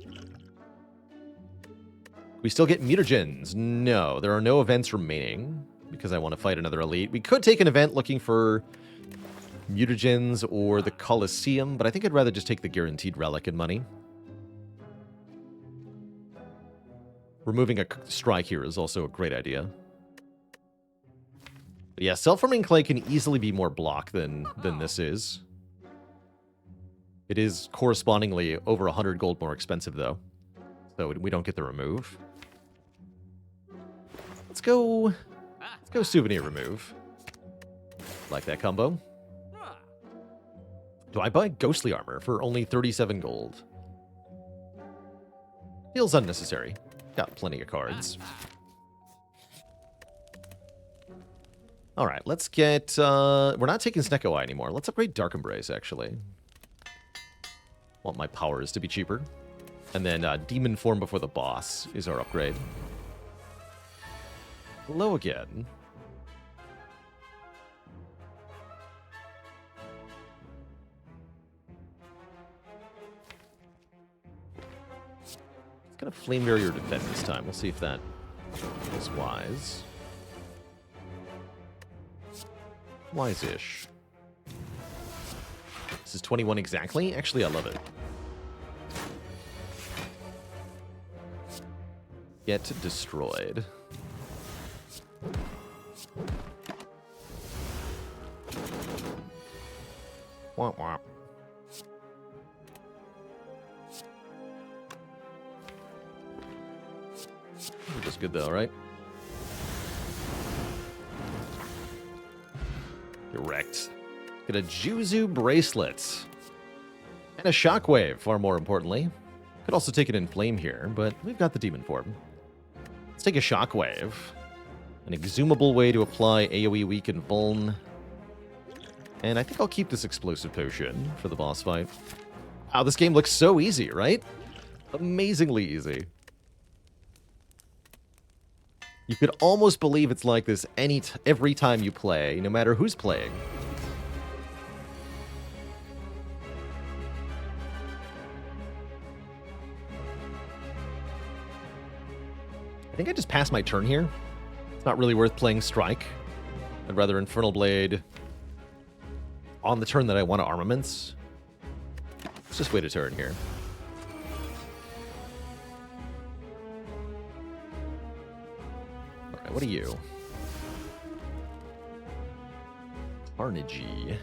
[SPEAKER 1] We still get mutagens. No, there are no events remaining because I want to fight another elite. We could take an event looking for mutagens or the Colosseum, but I think I'd rather just take the guaranteed relic and money. Removing a strike here is also a great idea. But yeah, self-forming clay can easily be more block than this is. It is correspondingly over 100 gold more expensive, though. So we don't get the remove. Let's go souvenir remove. Like that combo. Do I buy ghostly armor for only 37 gold? Feels unnecessary. Got plenty of cards. Alright, let's get... we're not taking Snecko Eye anymore. Let's upgrade Dark Embrace, actually. Want my powers to be cheaper. And then Demon Form before the boss is our upgrade. Hello again. It's gonna Flame Barrier defend this time. We'll see if that is wise. Wise-ish. This is 21 exactly? Actually, I love it. Get destroyed. Womp womp. Just good though, right? Get wrecked. Get a Juzu bracelet. And a shockwave, far more importantly. Could also take it in flame here, but we've got the demon form. Let's take a shockwave. An exhumable way to apply AoE weaken vuln. And I think I'll keep this explosive potion for the boss fight. Wow, this game looks so easy, right? Amazingly easy. You could almost believe it's like this every time you play, no matter who's playing. I think I just passed my turn here. It's not really worth playing Strike. I'd rather Infernal Blade on the turn that I want to armaments. Let's just wait a turn here. Alright, what are you? Carnagey.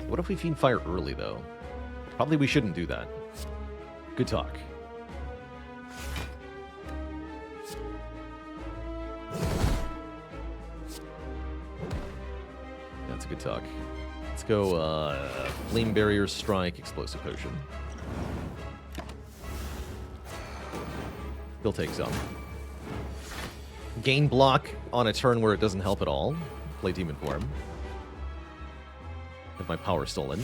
[SPEAKER 1] What if we Fiend Fire early, though? Probably we shouldn't do that. Good talk. That's a good talk. Let's go Flame Barrier, Strike, Explosive Potion. He'll take some. Gain block on a turn where it doesn't help at all. Play Demon Form. Have my power stolen.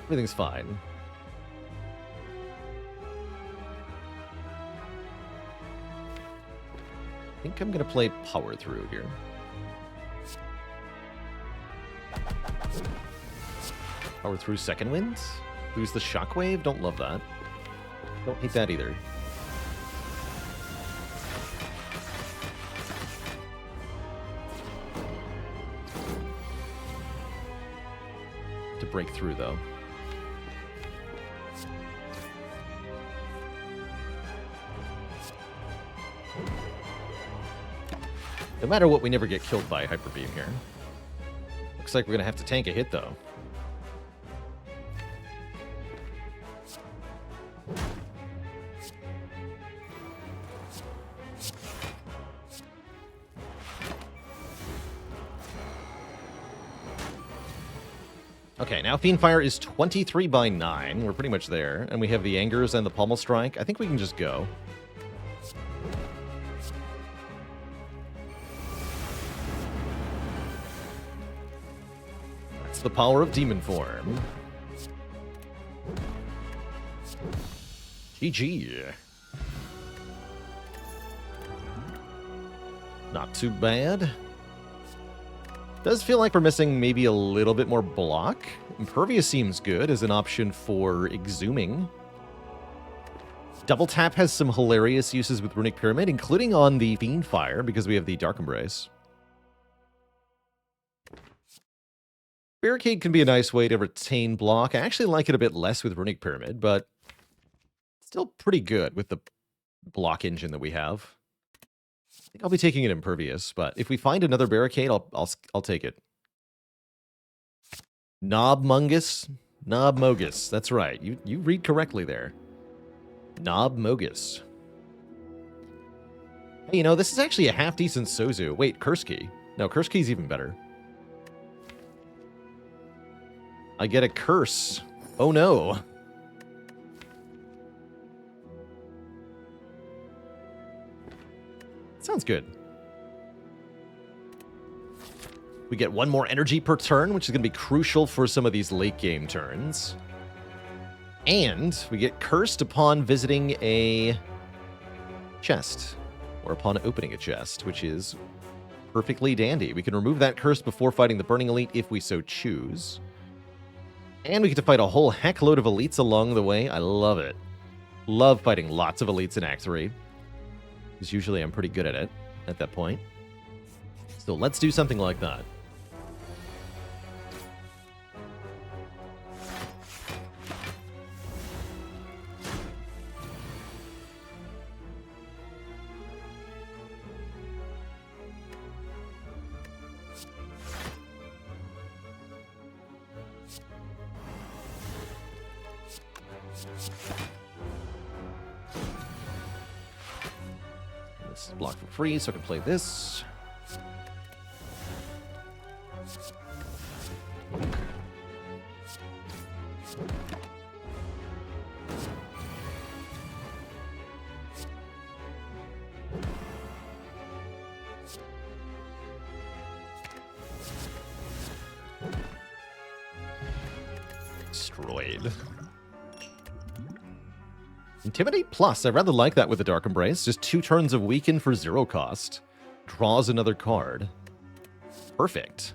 [SPEAKER 1] Everything's fine. I think I'm going to play Power Through here. Power Through Second Wind? Lose the Shockwave? Don't love that. Don't hate that either. To break through, though. No matter what, we never get killed by Hyper Beam here. Looks like we're going to have to tank a hit, though. Okay, now Fiend Fire is 23 by 9. We're pretty much there. And we have the Angers and the Pommel Strike. I think we can just go. That's the power of Demon Form. GG. Not too bad. Does feel like we're missing maybe a little bit more block. Impervious seems good as an option for exhuming. Double Tap has some hilarious uses with Runic Pyramid, including on the Fiend Fire, because we have the Dark Embrace. Barricade can be a nice way to retain block. I actually like it a bit less with Runic Pyramid, but still pretty good with the block engine that we have. think I'll be taking an impervious, but if we find another barricade, I'll take it. Nob Mogus. That's right. You read correctly there. Nob Mogus. Hey, you know, this is actually a half-decent Sozu. Wait, Curse Key. No, Curse Key's even better. I get a curse. Oh, no. Sounds good. We get 1 more energy per turn, which is going to be crucial for some of these late-game turns. And we get cursed upon visiting a chest, or upon opening a chest, which is perfectly dandy. We can remove that curse before fighting the Burning Elite if we so choose. And we get to fight a whole heckload of elites along the way. I love it. Love fighting lots of elites in Act 3. Because usually I'm pretty good at it at that point. So let's do something like that. This is blocked for free, so I can play this. Destroyed. Intimidate Plus. I rather like that with the Dark Embrace. Just 2 turns of Weaken for 0 cost. Draws another card. Perfect.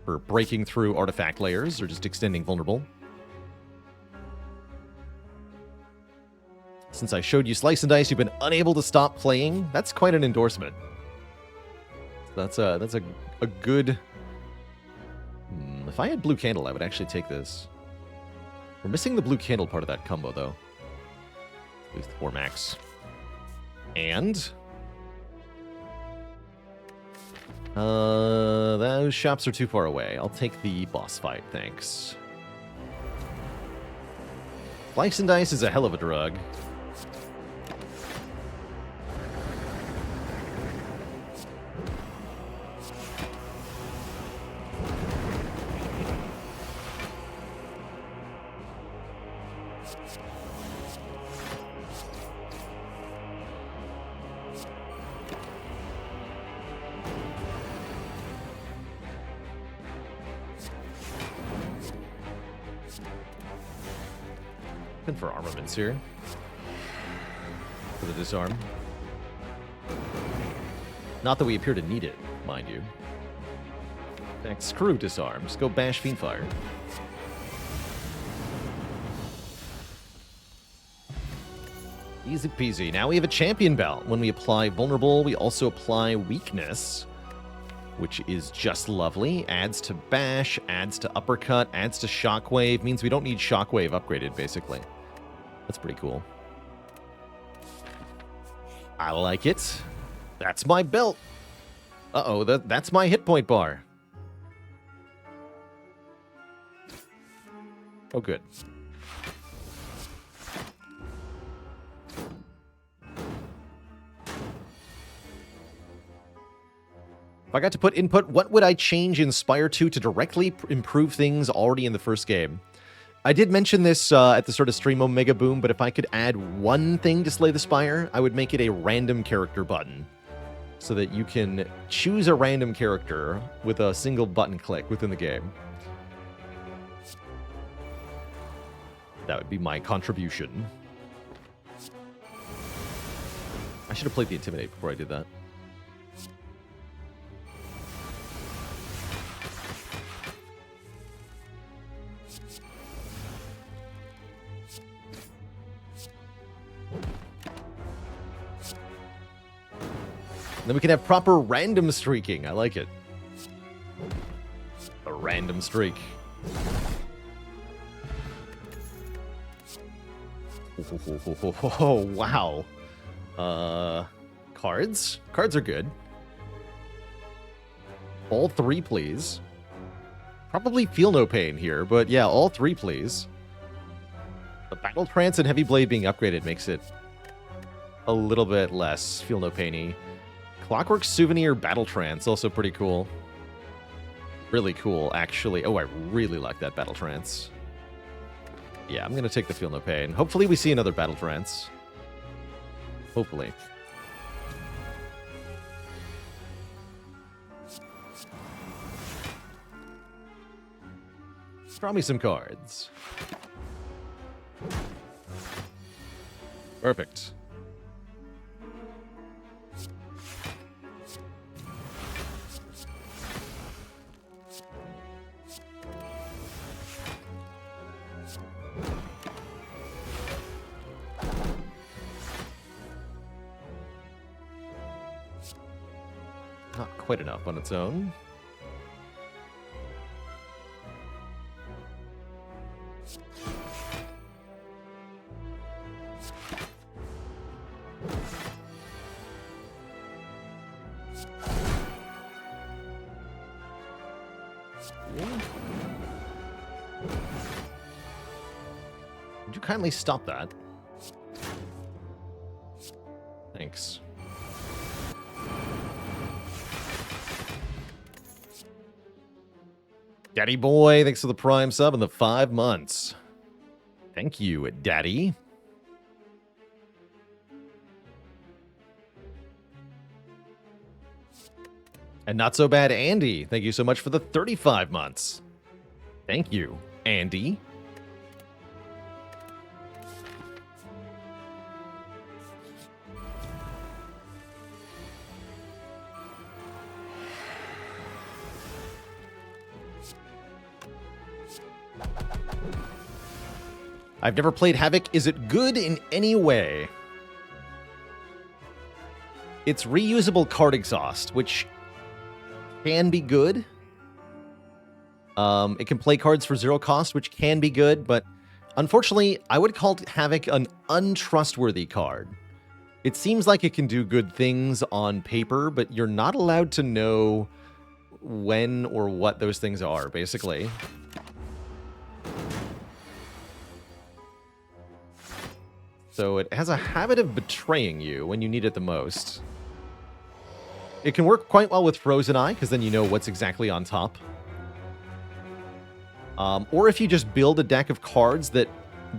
[SPEAKER 1] For breaking through artifact layers or just extending vulnerable. Since I showed you Slice and Dice, you've been unable to stop playing. That's quite an endorsement. That's a good... If I had Blue Candle, I would actually take this. We're missing the Blue Candle part of that combo, though. At least 4 max. And... those shops are too far away. I'll take the boss fight, thanks. Slice and Dice is a hell of a drug. For armaments here. For the disarm. Not that we appear to need it, mind you. In fact, screw disarm. Just go bash Fiendfire. Easy peasy. Now we have a champion belt. When we apply vulnerable, we also apply weakness, which is just lovely. Adds to bash, adds to uppercut, adds to shockwave. Means we don't need shockwave upgraded, basically. That's pretty cool. I like it. That's my belt. Uh-oh, that's my hit point bar. Oh, good. If I got to put input, what would I change in Spire 2 to directly improve things already in the first game? I did mention this at the sort of stream Omega Boom, but if I could add one thing to Slay the Spire, I would make it a random character button. So that you can choose a random character with a single button click within the game. That would be my contribution. I should have played the Intimidate before I did that. Then we can have proper random streaking. I like it. A random streak. Oh, wow. Cards. Cards are good. All 3, please. Probably feel no pain here, but yeah, all 3, please. The Battle Trance and Heavy Blade being upgraded makes it a little bit less feel no painy. Clockwork Souvenir Battle Trance, also pretty cool. Really cool, actually. Oh, I really like that Battle Trance. Yeah, I'm going to take the feel no pain. Hopefully we see another Battle Trance. Hopefully. Draw me some cards. Perfect. Not quite enough on its own. Would you kindly stop that? Thanks. Daddy boy, thanks for the Prime sub and the 5 months. Thank you, Daddy. And not so bad, Andy. Thank you so much for the 35 months. Thank you, Andy. I've never played Havoc. Is it good in any way? It's reusable card exhaust, which can be good. It can play cards for 0 cost, which can be good, but unfortunately, I would call Havoc an untrustworthy card. It seems like it can do good things on paper, but you're not allowed to know when or what those things are, basically. So it has a habit of betraying you when you need it the most. It can work quite well with Frozen Eye, because then you know what's exactly on top. Or if you just build a deck of cards that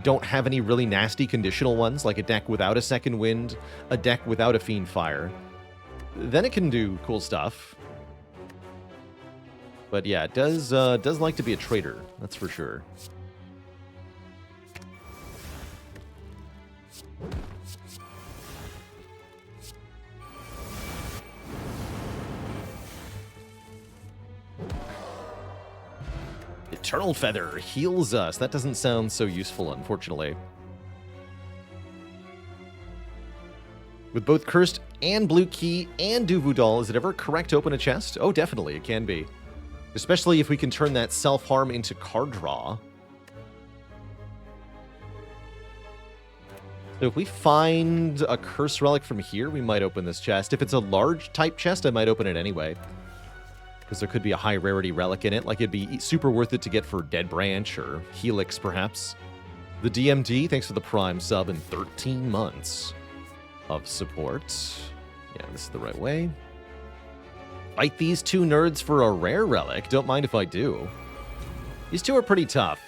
[SPEAKER 1] don't have any really nasty conditional ones, like a deck without a Second Wind, a deck without a Fiend Fire, then it can do cool stuff. But yeah, it does like to be a traitor, that's for sure. Eternal Feather heals us. That doesn't sound so useful, unfortunately. With both Cursed and Blue Key and Duvudal, is it ever correct to open a chest? Oh, definitely, it can be. Especially if we can turn that self-harm into card draw. So if we find a Curse Relic from here, we might open this chest. If it's a large type chest, I might open it anyway. Because there could be a high rarity relic in it. Like, it'd be super worth it to get for Dead Branch or Helix, perhaps. The DMD, thanks for the Prime sub and 13 months of support. Yeah, this is the right way. Fight these 2 nerds for a rare relic. Don't mind if I do. These 2 are pretty tough.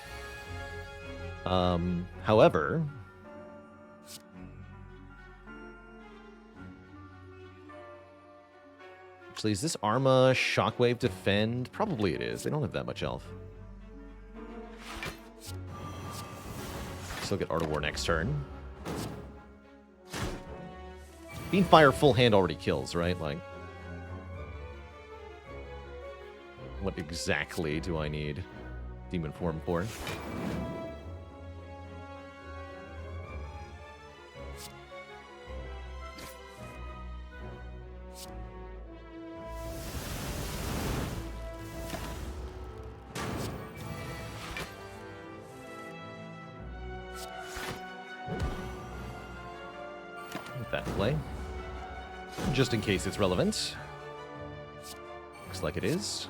[SPEAKER 1] However... Actually, is this Arma Shockwave Defend? Probably it is. They don't have that much health. Still get Art of War next turn. Fiend Fire full hand already kills, right? Like, what exactly do I need Demon Form for? That play. just in case it's relevant. Looks like it is.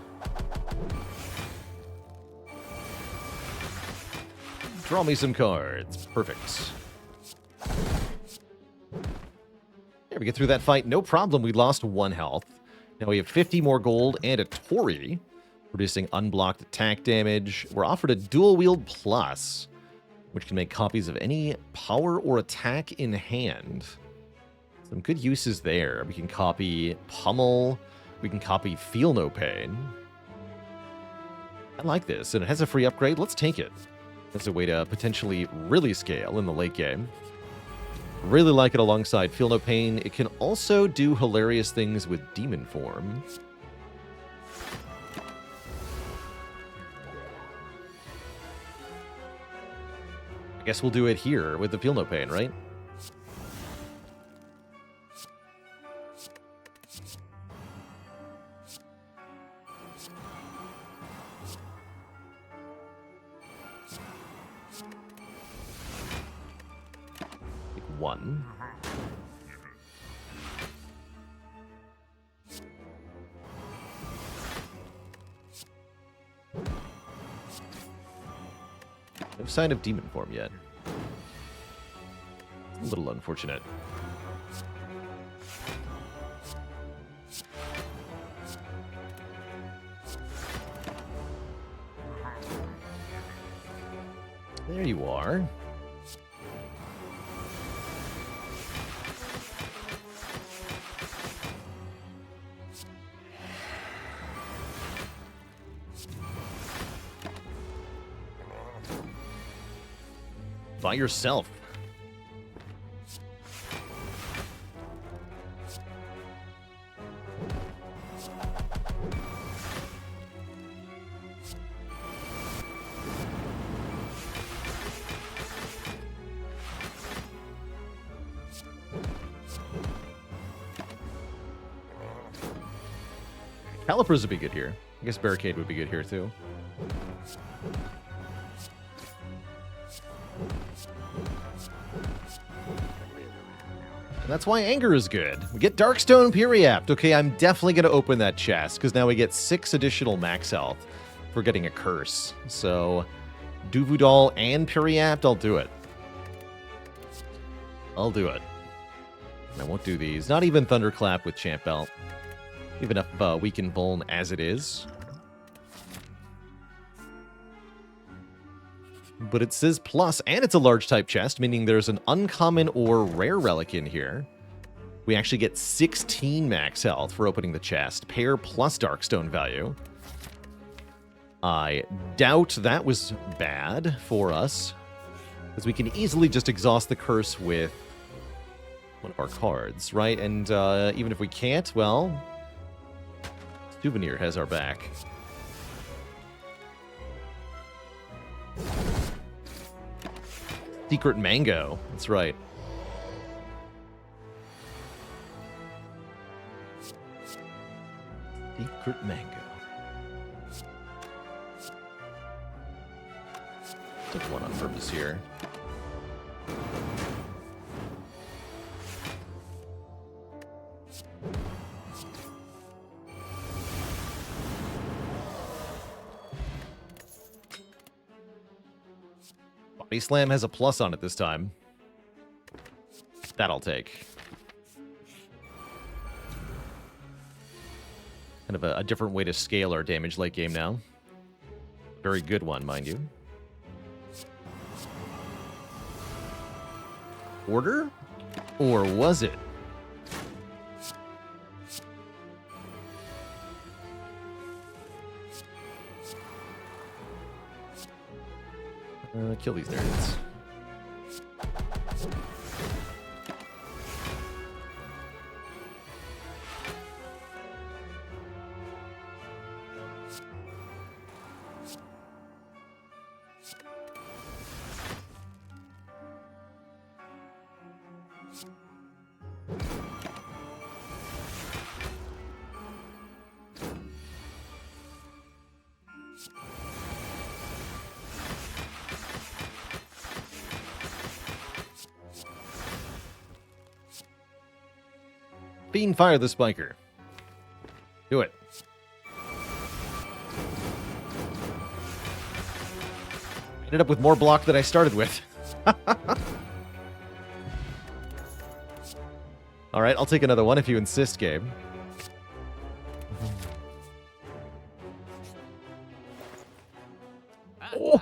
[SPEAKER 1] Draw me some cards. Perfect. There, we get through that fight. No problem. We lost 1 health. Now we have 50 more gold and a Torii, producing unblocked attack damage. We're offered a dual wield plus, which can make copies of any power or attack in hand. Some good uses there. We can copy Pummel. We can copy Feel No Pain. I like this, and it has a free upgrade. Let's take it. As a way to potentially really scale in the late game. Really like it alongside Feel No Pain. It can also do hilarious things with Demon Form. I guess we'll do it here with the Feel No Pain, right? Take 1. No sign of Demon Form yet. A little unfortunate. There you are. By yourself. Calipers would be good here. I guess Barricade would be good here too. And that's why Anger is good. We get Darkstone Periapt. Okay, I'm definitely going to open that chest, because now we get 6 additional max health for getting a curse. So, Duvudal and Periapt, I'll do it. I'll do it. I won't do these. Not even Thunderclap with Champ Belt. Even enough Weaken Vuln as it is. But it says plus, and it's a large type chest, meaning there's an uncommon or rare relic in here. We actually get 16 max health for opening the chest. Pair plus Darkstone value. I doubt that was bad for us, because we can easily just exhaust the curse with one of our cards, right? And even if we can't, well, Souvenir has our back. Secret Mango. That's right. Secret Mango. Took one on purpose here. Body Slam has a plus on it this time. That I'll take. Kind of a different way to scale our damage late game now. Very good one, mind you. Order? Or was it? Kill these nerds. Fiend fire the spiker. Do it. Ended up with more block than I started with. Alright, I'll take another one if you insist, Gabe. Oh.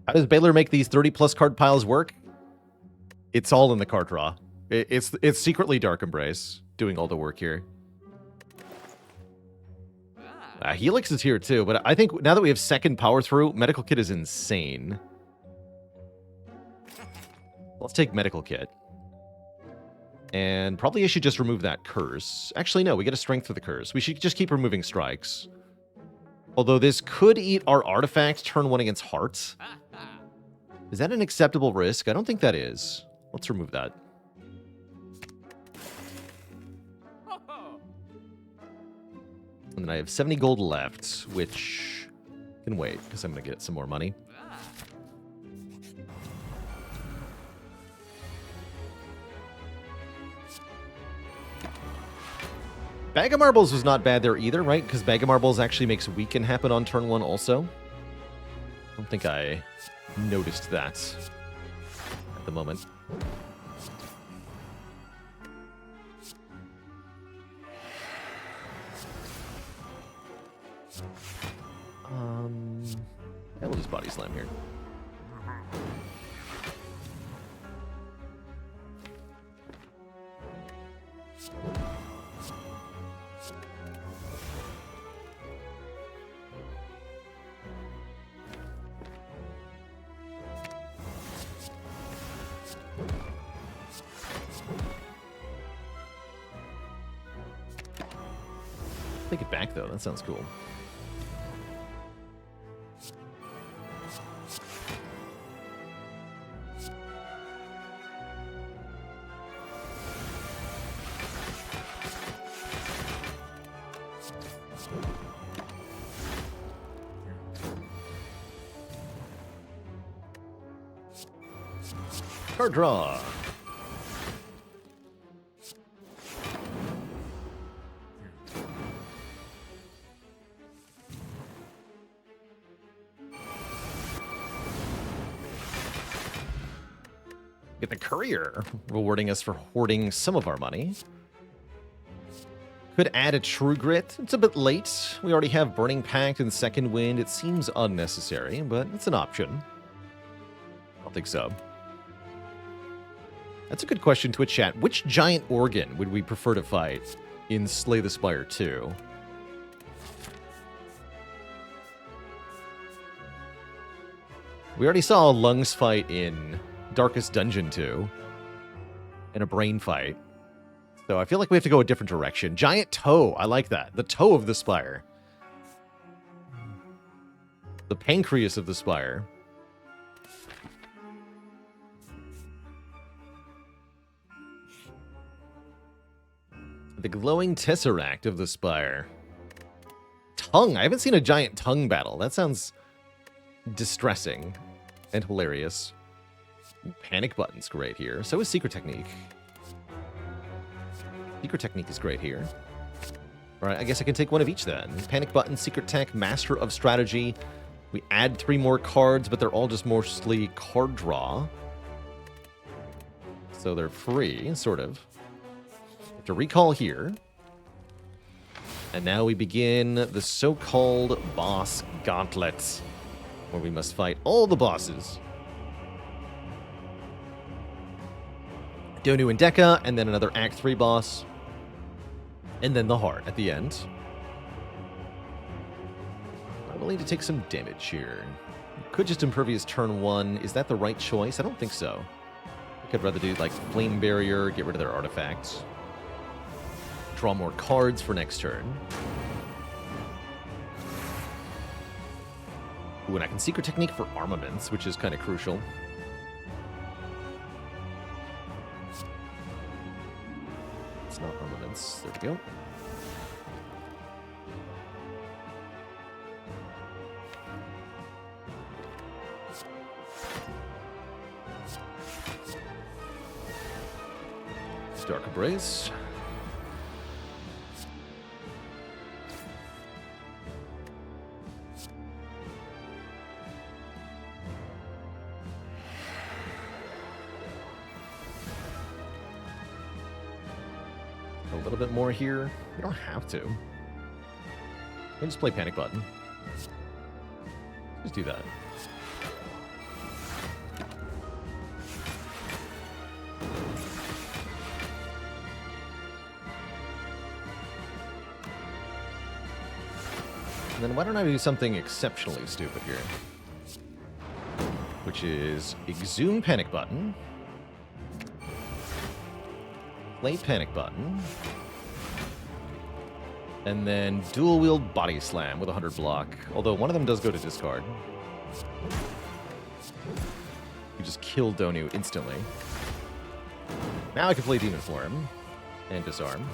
[SPEAKER 1] How does Baylor make these 30-plus card piles work? It's all in the card draw. It's secretly Dark Embrace doing all the work here. Helix is here too, but I think now that we have second power through, Medical Kit is insane. Let's take Medical Kit. And probably I should just remove that curse. Actually, no, we get a strength for the curse. We should just keep removing strikes. Although this could eat our artifact turn 1 against Heart. Is that an acceptable risk? I don't think that is. Let's remove that. And then I have 70 gold left, which can wait, because I'm going to get some more money. Bag of Marbles was not bad there either, right? Because Bag of Marbles actually makes Weaken happen on turn 1 also. I don't think I noticed that at the moment. Yeah, we'll just Body Slam here. Take it back, though. That sounds cool. Card draw. Get the Courier, rewarding us for hoarding some of our money. Could add a True Grit. It's a bit late. We already have Burning Pact and Second Wind. It seems unnecessary, but it's an option. I don't think so. That's a good question, Twitch chat. Which giant organ would we prefer to fight in Slay the Spire 2? We already saw a lungs fight in Darkest Dungeon 2. And a brain fight. So I feel like we have to go a different direction. Giant toe. I like that. The toe of the Spire. The pancreas of the Spire. The glowing tesseract of the Spire. Tongue. I haven't seen a giant tongue battle. That sounds distressing and hilarious. Panic button's great here. So is Secret Technique. Secret Technique is great here. Alright, I guess I can take one of each then. Panic button, Secret Tech, Master of Strategy. We add 3 more cards, but they're all just mostly card draw. So they're free, sort of. To recall here. And now we begin the so-called boss gauntlet, where we must fight all the bosses. Donu and Deca, and then another Act 3 boss. And then the heart at the end. I'm willing to take some damage here. Could just Impervious turn 1. Is that the right choice? I don't think so. I could rather do like Flame Barrier, get rid of their artifacts. Draw more cards for next turn. Ooh, and I can Secret Technique for armaments, which is kind of crucial. It's not armaments. There we go. Dark Embrace. little bit more here. We don't have to. We can just play Panic Button. Just do that. And then why don't I do something exceptionally stupid here? Which is Exhume Panic Button. Play Panic Button. And then dual wield Body Slam with 100 block. Although one of them does go to discard. You just kill Donu instantly. Now I can play Demon Form and disarm.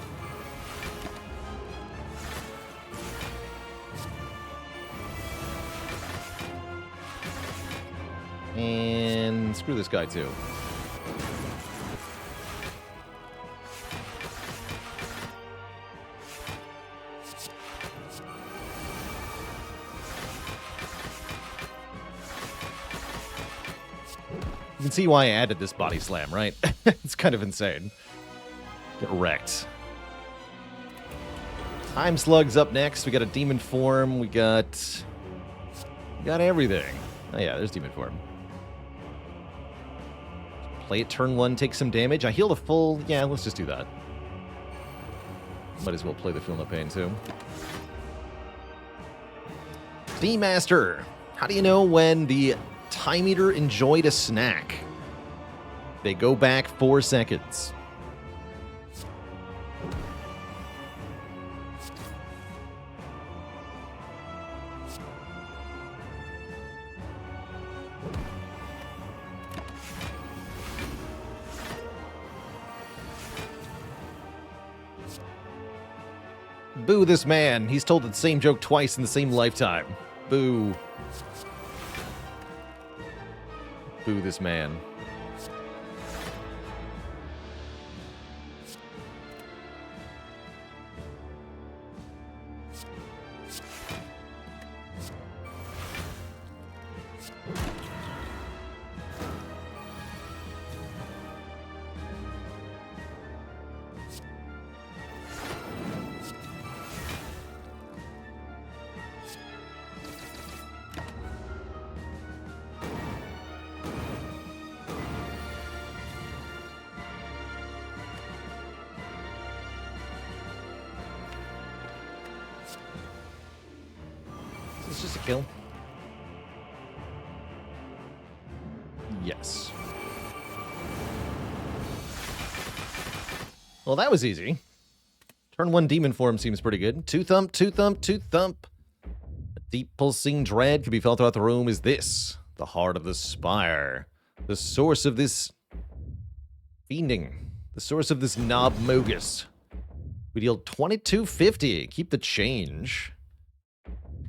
[SPEAKER 1] And screw this guy too. You can see why I added this Body Slam, right? It's kind of insane. Get wrecked. Time Slug's up next. We got a Demon Form. We got everything. Oh yeah, there's Demon Form. Play it turn 1, take some damage. I healed a full... Yeah, let's just do that. Might as well play the Feel No Pain, too. Steam Master. How do you know when the Time Eater enjoyed a snack? They go back 4 seconds. Boo this man. He's told the same joke twice in the same lifetime. Boo. Boo this man. It's just a kill. Yes. Well, that was easy. Turn 1 Demon Form seems pretty good. 2 thump, 2 thump, 2 thump. A deep pulsing dread can be felt throughout the room. Is this the heart of the spire? The source of this fiending. The source of this Nob Mogus. We deal 2250. Keep the change.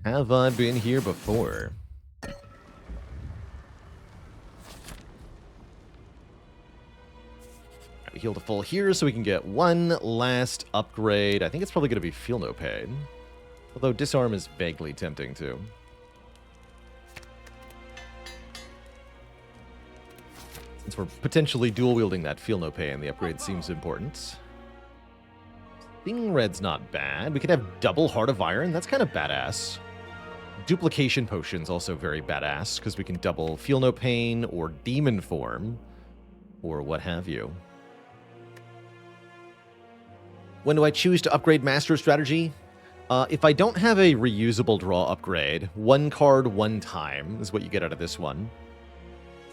[SPEAKER 1] Have I been here before? We healed a full here so we can get one last upgrade. I think it's probably going to be Feel No Pain. Although Disarm is vaguely tempting too. Since we're potentially dual wielding that Feel No Pain, the upgrade seems important. Sting Red's not bad. We could have double Heart of Iron. That's kind of badass. Duplication Potion's also very badass, because we can double Feel No Pain or Demon Form, or what have you. When do I choose to upgrade Master Strategy? If I don't have a reusable draw upgrade, 1 card, 1 time is what you get out of this one.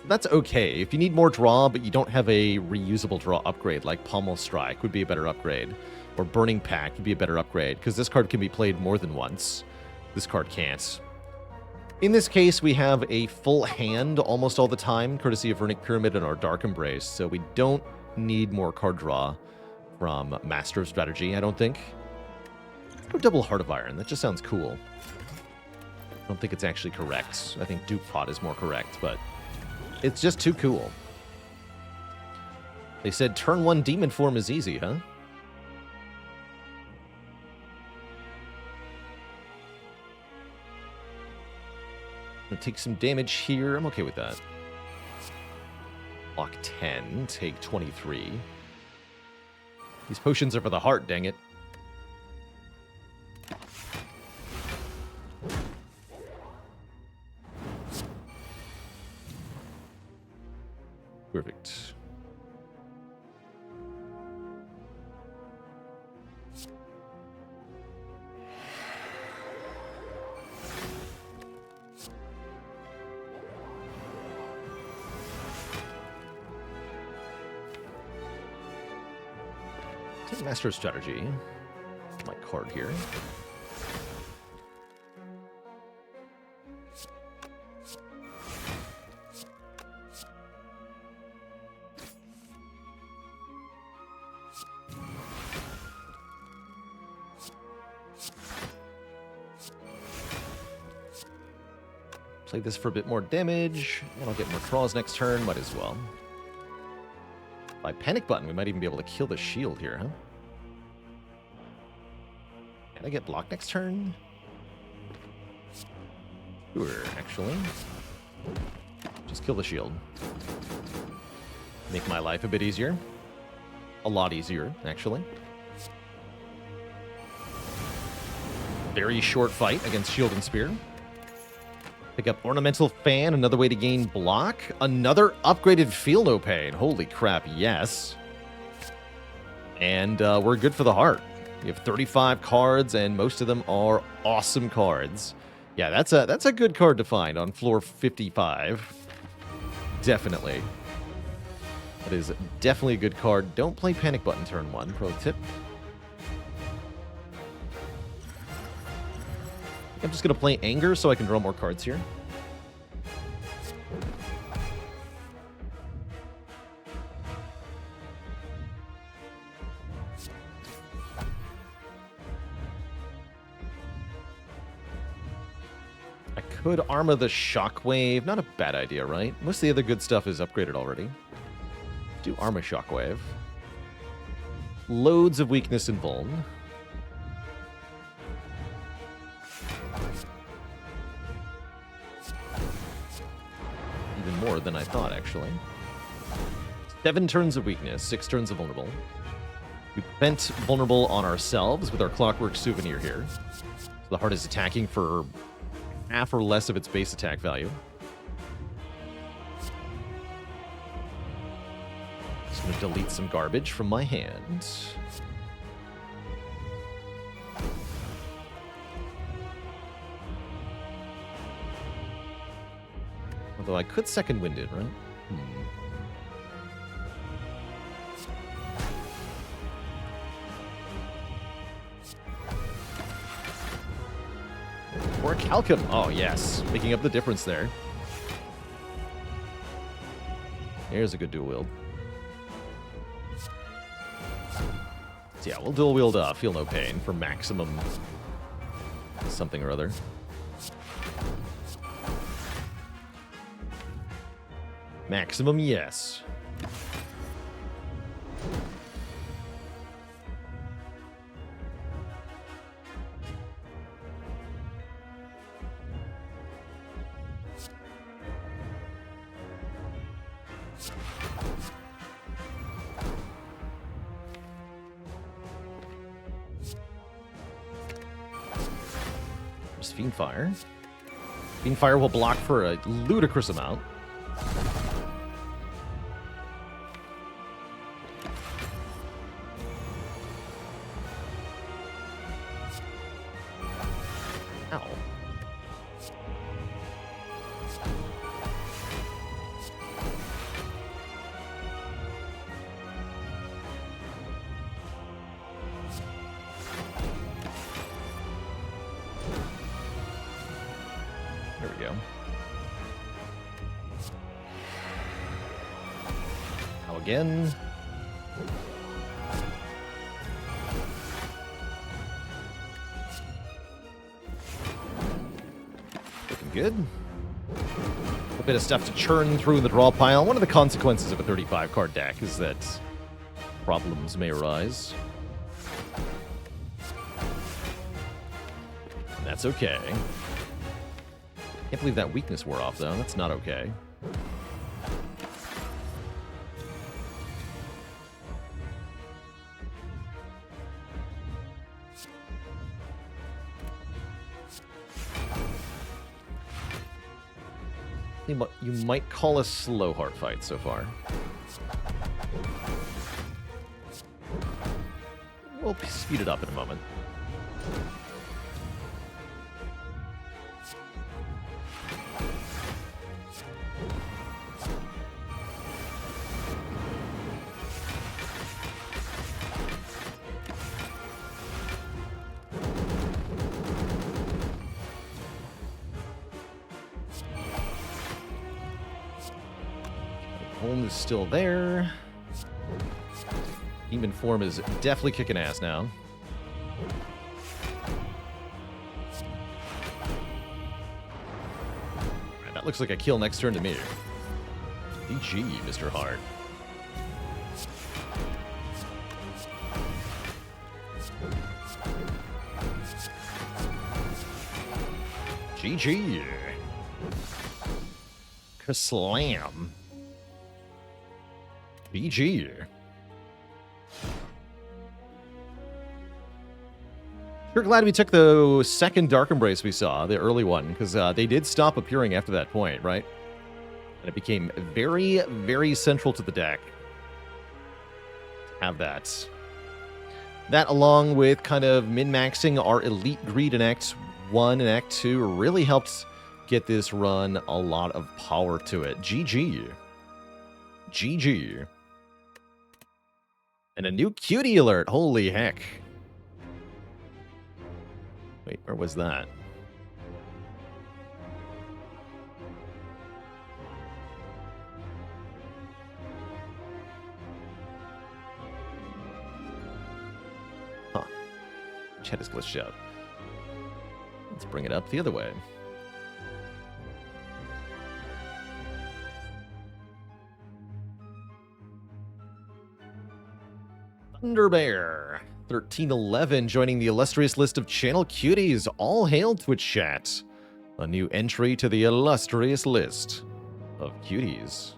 [SPEAKER 1] That's okay. If you need more draw, but you don't have a reusable draw upgrade, like Pommel Strike would be a better upgrade, or Burning Pact would be a better upgrade, because this card can be played more than once. This card can't. In this case, we have a full hand almost all the time, courtesy of Vernic Pyramid and our Dark Embrace, so we don't need more card draw from Master of Strategy, I don't think. Let's go double Heart of Iron. That just sounds cool. I don't think it's actually correct. I think Duke Pot is more correct, but it's just too cool. They said turn 1 Demon Form is easy, huh? Gonna take some damage here. I'm okay with that. Block 10, take 23. These potions are for the heart, dang it. Perfect. Take Master Strategy. My card here. Play this for a bit more damage, and I'll get more draws next turn. Might as well. By Panic Button, we might even be able to kill the shield here, huh? Can I get blocked next turn? Sure, actually. Just kill the shield. Make my life a bit easier. A lot easier, actually. Very short fight against Shield and Spear. Pick up Ornamental Fan, another way to gain block. Another upgraded Feel No Pain. Holy crap, yes. And we're good for the heart. We have 35 cards, and most of them are awesome cards. Yeah, that's a good card to find on floor 55. Definitely. That is definitely a good card. Don't play Panic Button turn 1, pro tip. I'm just going to play Anger so I can draw more cards here. I could Armor the Shockwave. Not a bad idea, right? Most of the other good stuff is upgraded already. Do Armor Shockwave. Loads of weakness and vuln. More than I thought, actually. 7 turns of weakness, 6 turns of vulnerable. We bent vulnerable on ourselves with our Clockwork Souvenir here. So the heart is attacking for half or less of its base attack value. Just going to delete some garbage from my hand. Although I could second wind it, right? Or Calcum. Oh, yes. Making up the difference there. Here's a good dual wield. So yeah, we'll dual wield Feel No Pain for maximum something or other. Maximum, yes. There's Fiendfire. Fiendfire will block for a ludicrous amount. There we go. Now again. Looking good. A bit of stuff to churn through in the draw pile. One of the consequences of a 35-card deck is that problems may arise. And that's okay. Can't believe that weakness wore off, though. That's not okay. You might call a slow heart fight so far. We'll speed it up in a moment. Home is still there. Demon form is definitely kicking ass now. Right, that looks like a kill next turn to me. GG, Mr. Hart. GG. Kaslam. GG. Sure glad we took the second Dark Embrace we saw, the early one, because they did stop appearing after that point, right? And it became very, very central to the deck. Have that. That, along with kind of min-maxing our Elite Greed in Act 1 and Act 2, really helped get this run a lot of power to it. GG. GG. And a new cutie alert. Holy heck. Wait, where was that? Huh. Chat is glitched out. Let's bring it up the other way. Thunderbear, 1311, joining the illustrious list of channel cuties. All hail Twitch chat. A new entry to the illustrious list of cuties.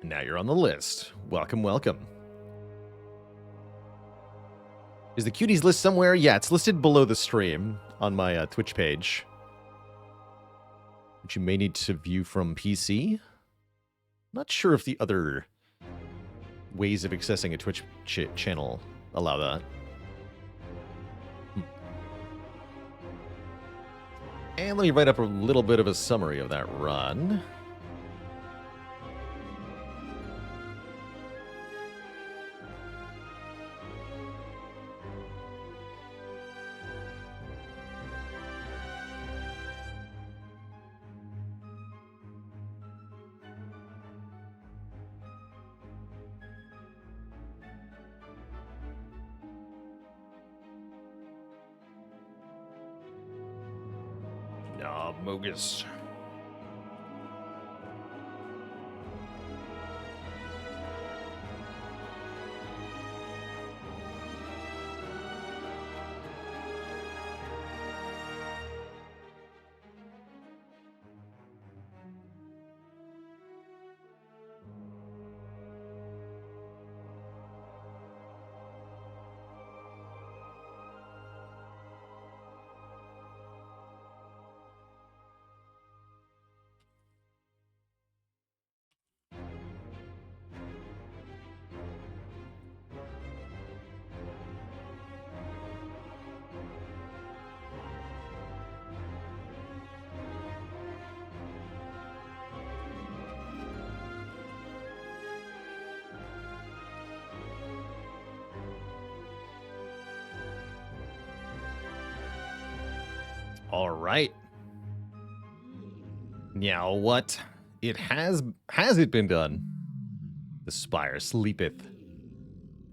[SPEAKER 1] Now you're on the list. Welcome, welcome. Is the cuties list somewhere? Yeah, it's listed below the stream on my Twitch page, which you may need to view from PC. Not sure if the other ways of accessing a Twitch channel allow that. And let me write up a little bit of a summary of that run. Mogus. All right. Now what? It has it been done? The spire sleepeth.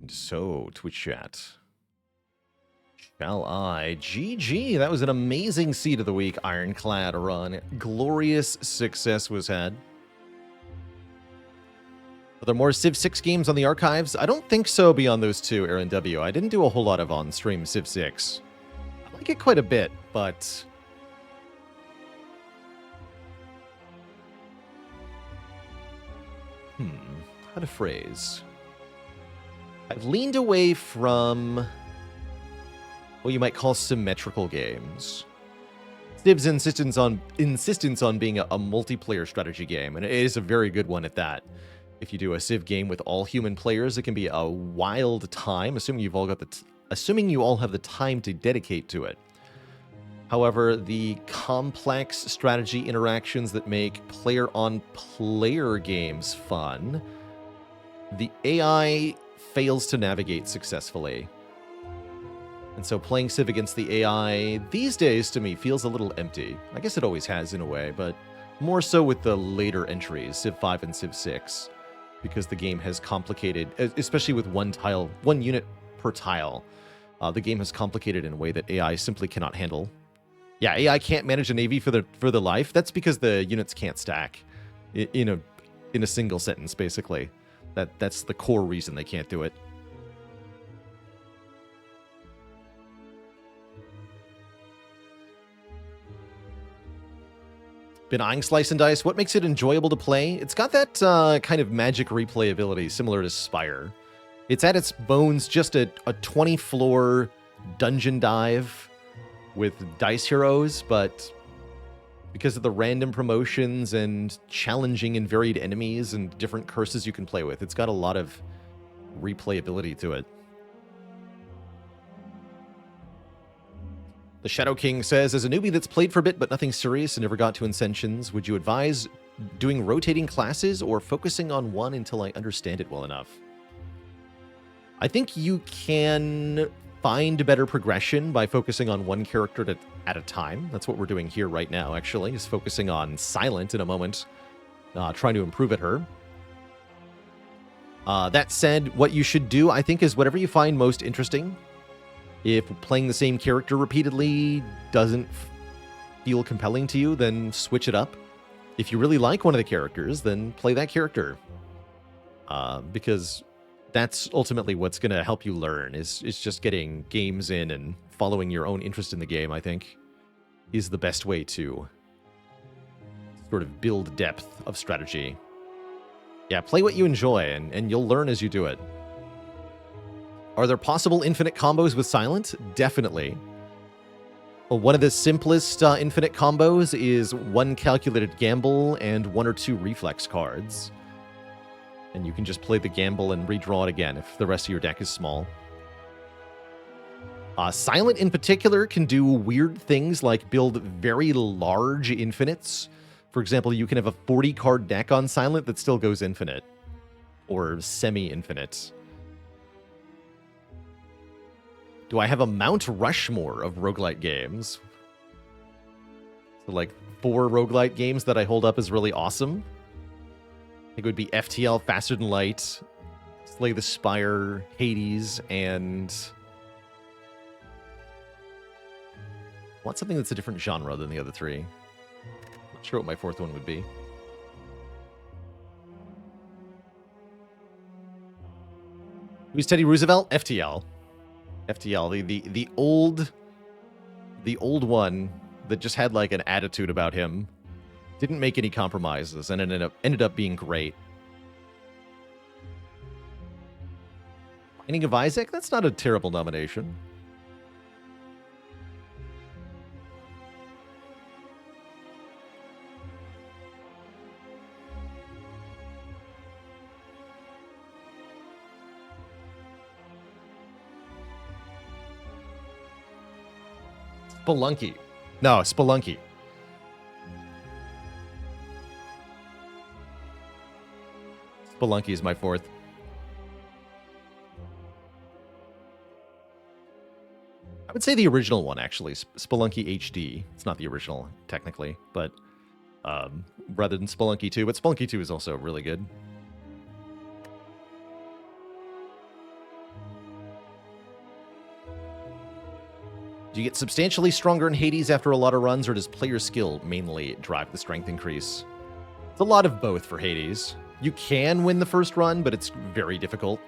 [SPEAKER 1] And so, Twitch chat. Shall I? GG. That was an amazing seed of the week. Ironclad run. Glorious success was had. Are there more Civ 6 games on the archives? I don't think so beyond those two, Aaron W. I didn't do a whole lot of on-stream Civ 6. I like it quite a bit, but How to phrase? I've leaned away from what you might call symmetrical games. Civ's insistence on being a multiplayer strategy game, and it is a very good one at that. If you do a Civ game with all human players, it can be a wild time, assuming you all have the time to dedicate to it. However, the complex strategy interactions that make player-on-player games fun, the AI fails to navigate successfully. And so playing Civ against the AI these days, to me, feels a little empty. I guess it always has in a way, but more so with the later entries, Civ 5 and Civ 6, because the game has complicated, especially with one unit per tile. The game has complicated in a way that AI simply cannot handle. Yeah, AI can't manage a navy for the life. That's because the units can't stack in a single sentence, basically. That's the core reason they can't do it. Been eyeing Slice and Dice. What makes it enjoyable to play? It's got that kind of magic replayability similar to Spire. It's at its bones just a 20-floor dungeon dive with dice heroes, but because of the random promotions and challenging and varied enemies and different curses you can play with, it's got a lot of replayability to it. The Shadow King says, as a newbie that's played for a bit but nothing serious and never got to Ascensions, would you advise doing rotating classes or focusing on one until I understand it well enough? I think you can find better progression by focusing on one character at a time. That's what we're doing here right now, actually, is focusing on Silent in a moment, trying to improve at her. That said, what you should do, I think, is whatever you find most interesting. If playing the same character repeatedly doesn't feel compelling to you, then switch it up. If you really like one of the characters, then play that character. Because that's ultimately what's going to help you learn, is just getting games in and following your own interest in the game, I think, is the best way to sort of build depth of strategy. Yeah, play what you enjoy, and you'll learn as you do it. Are there possible infinite combos with Silent? Definitely. Well, one of the simplest infinite combos is one calculated gamble and one or two reflex cards. And you can just play the gamble and redraw it again if the rest of your deck is small. Silent in particular can do weird things like build very large infinites. For example, you can have a 40-card deck on Silent that still goes infinite. Or semi-infinite. Do I have a Mount Rushmore of roguelite games? So like 4 roguelite games that I hold up as really awesome. I think it would be FTL, Faster Than Light, Slay the Spire, Hades, and... I want something that's a different genre than the other 3. Not sure what my 4th one would be. Who's Teddy Roosevelt? FTL. FTL, the old one that just had like an attitude about him, didn't make any compromises, and it ended up being great. Binding of Isaac? That's not a terrible nomination. Spelunky. No, Spelunky. Spelunky is my 4th. I would say the original one, actually. Spelunky HD. It's not the original, technically, but rather than Spelunky 2. But Spelunky 2 is also really good. Do you get substantially stronger in Hades after a lot of runs, or does player skill mainly drive the strength increase? It's a lot of both for Hades. You can win the first run, but it's very difficult.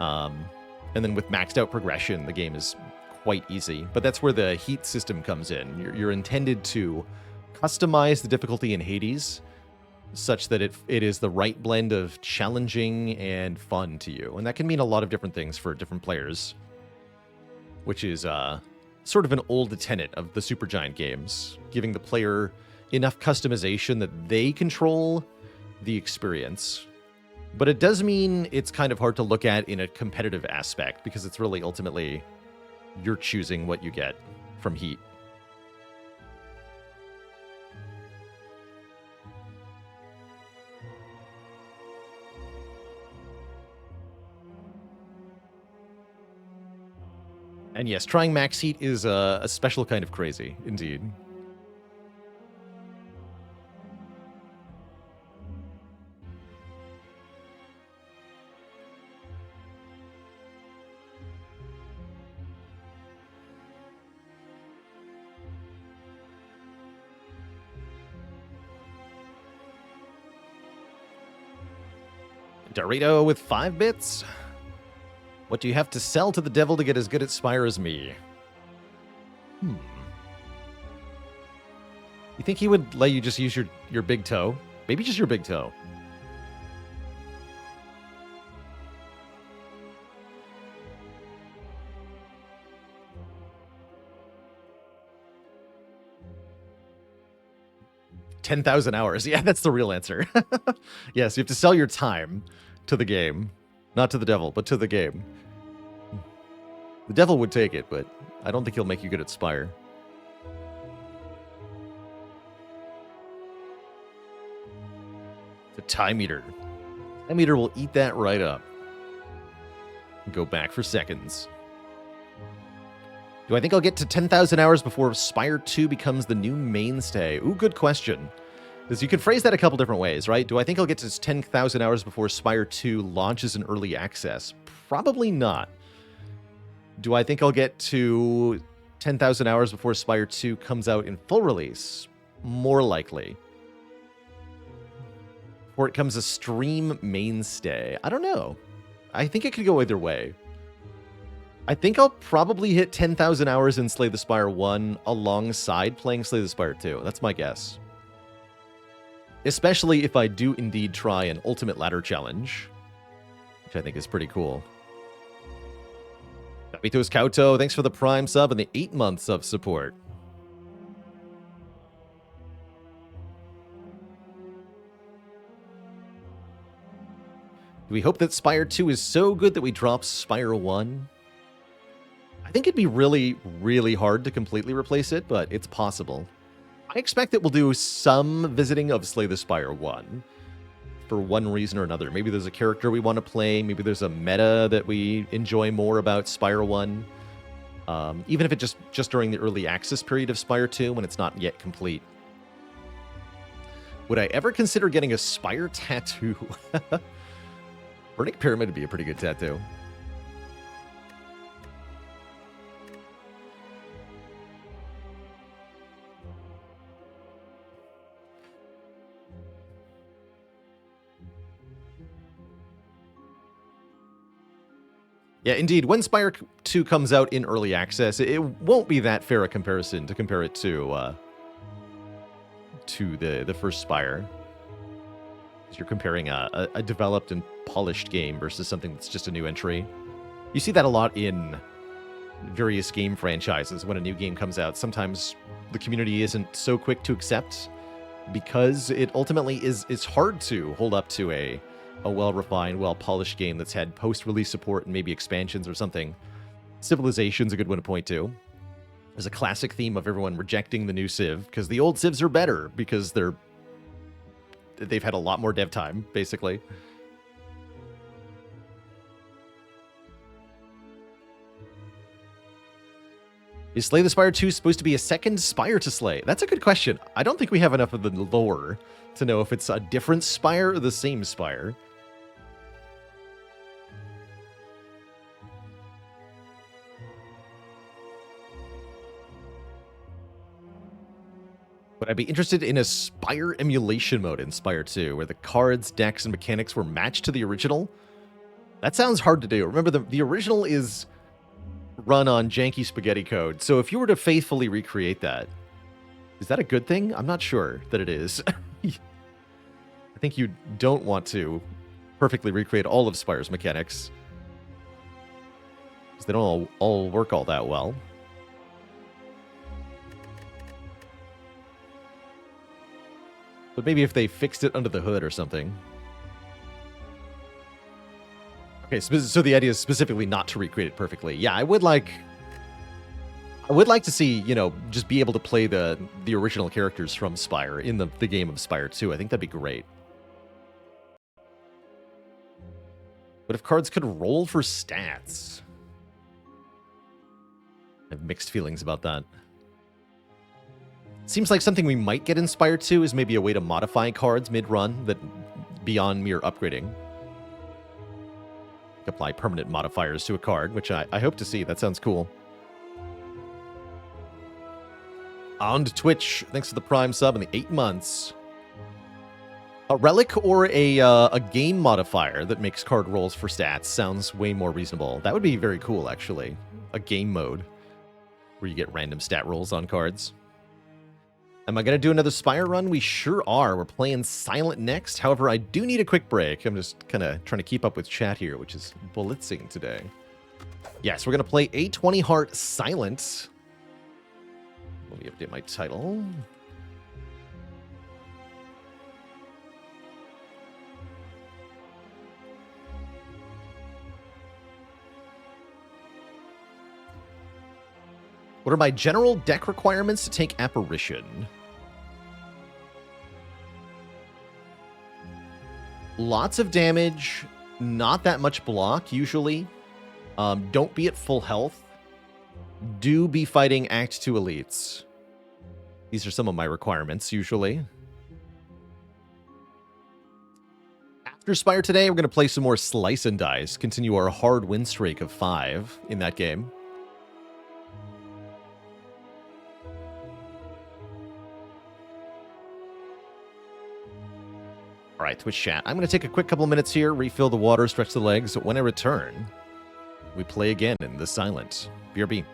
[SPEAKER 1] And then with maxed out progression, the game is quite easy. But that's where the heat system comes in. You're intended to customize the difficulty in Hades such that it is the right blend of challenging and fun to you. And that can mean a lot of different things for different players, which is sort of an old tenet of the Supergiant games, giving the player enough customization that they control the experience. But it does mean it's kind of hard to look at in a competitive aspect, because it's really ultimately you're choosing what you get from Heat. And yes, trying max Heat is a special kind of crazy, indeed. Dorito with 5 bits. What do you have to sell to the devil to get as good at Spire as me? You think he would let you just use your big toe? Maybe just your big toe. $10,000 hours. Yeah, that's the real answer. Yes, you have to sell your time to the game. Not to the devil, but to the game. The devil would take it, but I don't think he'll make you good at Spire. The time meter. Time meter will eat that right up. Go back for seconds. Do I think I'll get to 10,000 hours before Spire 2 becomes the new mainstay? Ooh, good question. Because you can phrase that a couple different ways, right? Do I think I'll get to 10,000 hours before Spire 2 launches in early access? Probably not. Do I think I'll get to 10,000 hours before Spire 2 comes out in full release? More likely. Or it comes a stream mainstay. I don't know. I think it could go either way. I think I'll probably hit 10,000 hours in Slay the Spire 1 alongside playing Slay the Spire 2. That's my guess. Especially if I do indeed try an Ultimate Ladder Challenge, which I think is pretty cool. Davitos Kauto, thanks for the Prime sub and the 8 months of support. Do we hope that Spire 2 is so good that we drop Spire 1? I think it'd be really, really hard to completely replace it, but it's possible. I expect that we'll do some visiting of Slay the Spire 1 for one reason or another. Maybe there's a character we want to play. Maybe there's a meta that we enjoy more about Spire 1. Even if it's just during the early access period of Spire 2 when it's not yet complete. Would I ever consider getting a Spire tattoo? Burning Pyramid would be a pretty good tattoo. Yeah, indeed. When Spire 2 comes out in early access, it won't be that fair a comparison to compare it to the first Spire. You're comparing a developed and polished game versus something that's just a new entry. You see that a lot in various game franchises. When a new game comes out, sometimes the community isn't so quick to accept because it ultimately is hard to hold up to a well-refined, well-polished game that's had post-release support and maybe expansions or something. Civilization's a good one to point to. There's a classic theme of everyone rejecting the new Civ because the old Civs are better because they've had a lot more dev time, basically. Is Slay the Spire 2 supposed to be a second Spire to Slay? That's a good question. I don't think we have enough of the lore to know if it's a different Spire or the same Spire. But I'd be interested in a Spire emulation mode in Spire 2, where the cards, decks, and mechanics were matched to the original. That sounds hard to do. Remember, the original is run on janky spaghetti code, so if you were to faithfully recreate that, is that a good thing? I'm not sure that it is. I think you don't want to perfectly recreate all of Spire's mechanics, because they don't all work all that well. But maybe if they fixed it under the hood or something. Okay, so the idea is specifically not to recreate it perfectly. Yeah, I would like to see, you know, just be able to play the original characters from Spire in the game of Spire 2. I think that'd be great. What if cards could roll for stats? I have mixed feelings about that. Seems like something we might get in Spire 2 is maybe a way to modify cards mid-run that beyond mere upgrading. Apply permanent modifiers to a card, which I hope to see. That sounds cool. On to Twitch. Thanks for the Prime sub and the 8 months. A relic or a game modifier that makes card rolls for stats sounds way more reasonable. That would be very cool, actually. A game mode where you get random stat rolls on cards. Am I going to do another Spire run? We sure are. We're playing Silent next. However, I do need a quick break. I'm just kind of trying to keep up with chat here, which is blitzing today. Yes, we're going to play A20 Heart Silent. Let me update my title. What are my general deck requirements to take Apparition? Lots of damage, not that much block, usually. Don't be at full health. Do be fighting Act 2 elites. These are some of my requirements, usually. After Spire today, we're going to play some more Slice and Dice, continue our hard win streak of 5 in that game. All right, Twitch chat. I'm going to take a quick couple of minutes here, refill the water, stretch the legs. When I return, we play again in the Silent. BRB.